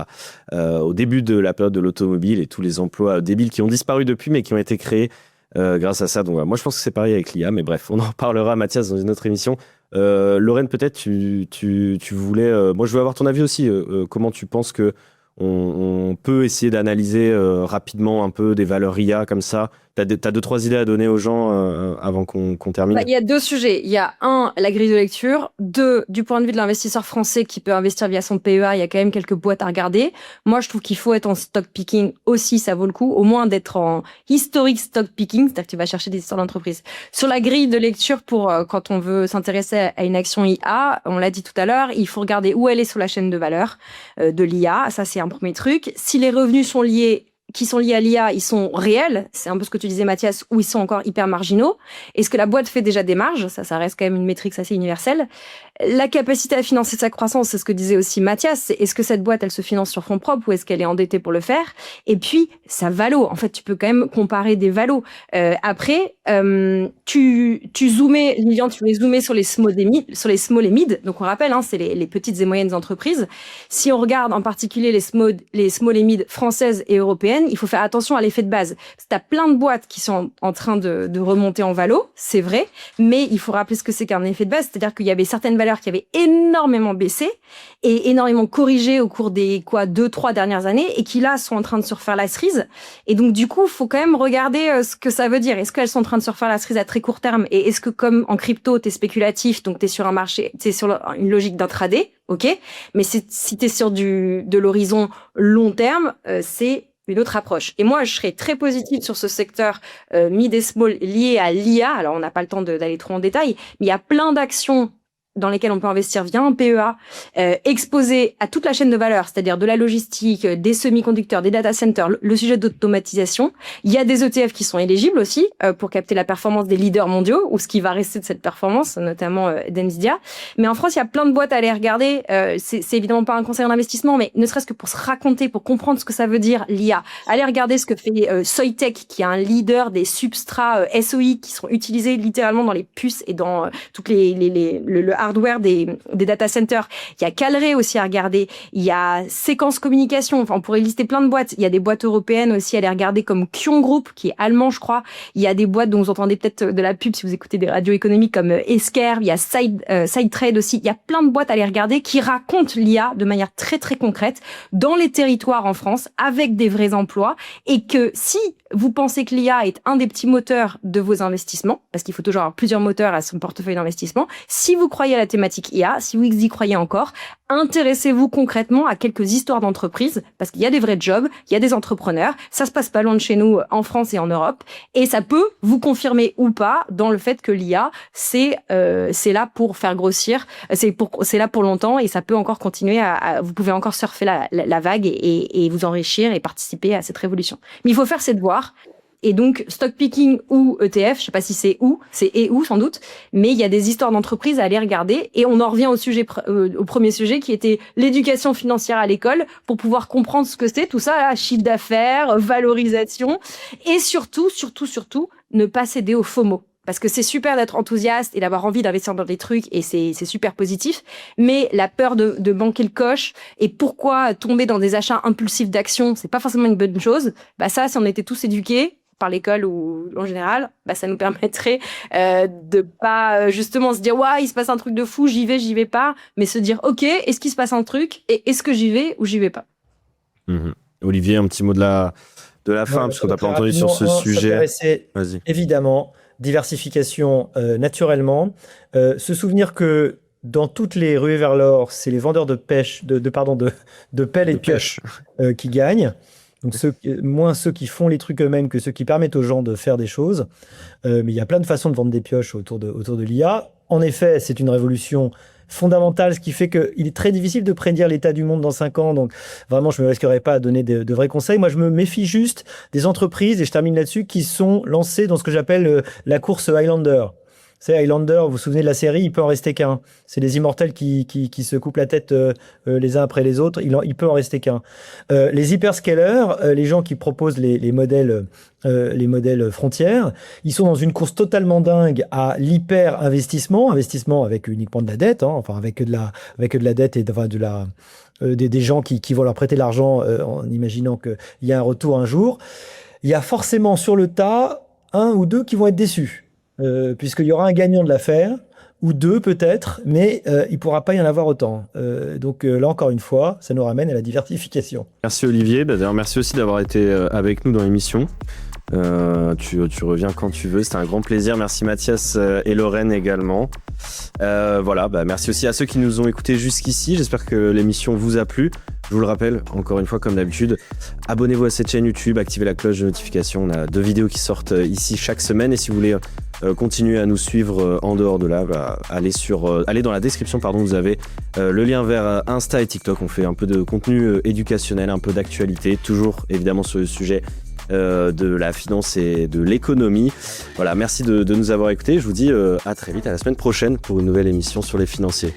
au début de la période de l'automobile et tous les emplois débiles qui ont disparu depuis mais qui ont été créés grâce à ça. Donc moi je pense que c'est pareil avec l'IA, mais bref, on en reparlera, Mathias, dans une autre émission. Lorraine, peut-être tu voulais... moi je veux avoir ton avis aussi. Comment tu penses que on peut essayer d'analyser rapidement un peu des valeurs IA comme ça? T'as 2-3 idées à donner aux gens avant qu'on termine? Il y a 2 sujets. Il y a 1, la grille de lecture. 2, du point de vue de l'investisseur français qui peut investir via son PEA, il y a quand même quelques boîtes à regarder. Moi, je trouve qu'il faut être en stock picking aussi, ça vaut le coup, au moins d'être en historique stock picking, c'est-à-dire que tu vas chercher des histoires d'entreprise. Sur la grille de lecture pour quand on veut s'intéresser à une action IA, on l'a dit tout à l'heure, il faut regarder où elle est sur la chaîne de valeur de l'IA. Ça, c'est un premier truc. Si les revenus sont liés à l'IA, ils sont réels, c'est un peu ce que tu disais Mathias, ou ils sont encore hyper marginaux. Est-ce que la boîte fait déjà des marges? Ça reste quand même une métrique assez universelle. La capacité à financer sa croissance, c'est ce que disait aussi Mathias, c'est est-ce que cette boîte, elle se finance sur fonds propres ou est-ce qu'elle est endettée pour le faire? Et puis, sa valo. En fait, tu peux quand même comparer des valos. Après, tu zoomais, Lilian, tu voulais zoomer sur les small et mid. Donc, on rappelle, c'est les petites et moyennes entreprises. Si on regarde en particulier les small et mid françaises et européennes, il faut faire attention à l'effet de base. Tu as plein de boîtes qui sont en train de remonter en valo, c'est vrai, mais il faut rappeler ce que c'est qu'un effet de base, c'est-à-dire qu'il y avait certaines valeurs qui avaient énormément baissé et énormément corrigé au cours des 2-3 dernières années et qui là sont en train de se refaire la cerise. Et donc du coup, il faut quand même regarder ce que ça veut dire. Est-ce qu'elles sont en train de se refaire la cerise à très court terme et est-ce que comme en crypto, t'es spéculatif, donc t'es sur un marché, t'es sur une logique d'intraday, ok, mais si t'es sur de l'horizon long terme, c'est une autre approche. Et moi, je serais très positive sur ce secteur mid et small lié à l'IA. Alors, on n'a pas le temps d'aller trop en détail, mais il y a plein d'actions dans lesquelles on peut investir via un PEA, exposé à toute la chaîne de valeur, c'est-à-dire de la logistique, des semi-conducteurs, des data centers, le sujet d'automatisation. Il y a des ETF qui sont éligibles aussi pour capter la performance des leaders mondiaux ou ce qui va rester de cette performance, notamment d'NVIDIA. Mais en France, il y a plein de boîtes à aller regarder. C'est évidemment pas un conseil d'investissement, mais ne serait-ce que pour se raconter, pour comprendre ce que ça veut dire l'IA. Allez regarder ce que fait Soitec, qui est un leader des substrats SOI qui sont utilisés littéralement dans les puces et dans toutes le hardware des data centers. Il y a Calray aussi à regarder. Il y a Séquence Communication. Enfin, on pourrait lister plein de boîtes. Il y a des boîtes européennes aussi à les regarder comme Kion Group, qui est allemand, je crois. Il y a des boîtes dont vous entendez peut-être de la pub si vous écoutez des radios économiques comme Esker. Il y a SideTrade aussi. Il y a plein de boîtes à les regarder qui racontent l'IA de manière très, très concrète dans les territoires en France avec des vrais emplois et que si vous pensez que l'IA est un des petits moteurs de vos investissements, parce qu'il faut toujours avoir plusieurs moteurs à son portefeuille d'investissement, si vous croyez à la thématique IA, si vous y croyez encore, intéressez-vous concrètement à quelques histoires d'entreprises, parce qu'il y a des vrais jobs, il y a des entrepreneurs, ça se passe pas loin de chez nous en France et en Europe, et ça peut vous confirmer ou pas dans le fait que l'IA, c'est là pour faire grossir, c'est là pour longtemps, et ça peut encore continuer vous pouvez encore surfer la vague et vous enrichir et participer à cette révolution. Mais il faut faire ses devoirs. Et donc, stock picking ou ETF, je sais pas si c'est où sans doute, mais il y a des histoires d'entreprises à aller regarder. Et on en revient au premier sujet qui était l'éducation financière à l'école pour pouvoir comprendre ce que c'est, tout ça, là, chiffre d'affaires, valorisation. Et surtout, ne pas céder au FOMO. Parce que c'est super d'être enthousiaste et d'avoir envie d'investir dans des trucs et c'est super positif. Mais la peur de manquer le coche et pourquoi tomber dans des achats impulsifs d'actions, c'est pas forcément une bonne chose. Bah ça, si on était tous éduqués par l'école ou en général, bah ça nous permettrait de pas justement se dire ouais, il se passe un truc de fou, j'y vais pas, mais se dire ok, est-ce qu'il se passe un truc et est-ce que j'y vais ou j'y vais pas. Olivier, un petit mot de la fin parce qu'on t'a pas entendu sur ce sujet. Vas-y. Évidemment. Diversification naturellement. Se souvenir que dans toutes les ruées vers l'or, c'est les vendeurs de pêche, de pelles et de pioches qui gagnent. Donc moins ceux qui font les trucs eux-mêmes que ceux qui permettent aux gens de faire des choses. Mais il y a plein de façons de vendre des pioches autour de l'IA. En effet, c'est une révolution fondamentale, ce qui fait qu'il est très difficile de prédire l'état du monde dans 5 ans. Donc vraiment, je ne me risquerai pas à donner de vrais conseils. Moi, je me méfie juste des entreprises, et je termine là-dessus, qui sont lancées dans ce que j'appelle la course Highlander. C'est Highlander, vous vous souvenez de la série, il peut en rester qu'un. C'est les immortels qui se coupent la tête les uns après les autres, il peut en rester qu'un. Les hyperscalers, les gens qui proposent les modèles frontières, ils sont dans une course totalement dingue à l'hyper-investissement, investissement avec uniquement de la dette, avec de la dette et des gens qui vont leur prêter l'argent en imaginant qu'il y a un retour un jour. Il y a forcément sur le tas 1 ou 2 qui vont être déçus. Puisqu'il y aura un gagnant de l'affaire, ou 2 peut-être, mais il ne pourra pas y en avoir autant. Donc là, encore une fois, ça nous ramène à la diversification. Merci Olivier, d'ailleurs merci aussi d'avoir été avec nous dans l'émission. Tu reviens quand tu veux, c'était un grand plaisir. Merci Mathias et Lorraine également. Merci aussi à ceux qui nous ont écoutés jusqu'ici, j'espère que l'émission vous a plu. Je vous le rappelle, encore une fois, comme d'habitude, abonnez-vous à cette chaîne YouTube, activez la cloche de notification. On a 2 vidéos qui sortent ici chaque semaine. Et si vous voulez continuer à nous suivre en dehors de là, allez dans la description, vous avez le lien vers Insta et TikTok. On fait un peu de contenu éducationnel, un peu d'actualité, toujours évidemment sur le sujet de la finance et de l'économie. Voilà, merci de nous avoir écoutés. Je vous dis à très vite, à la semaine prochaine pour une nouvelle émission sur les financiers.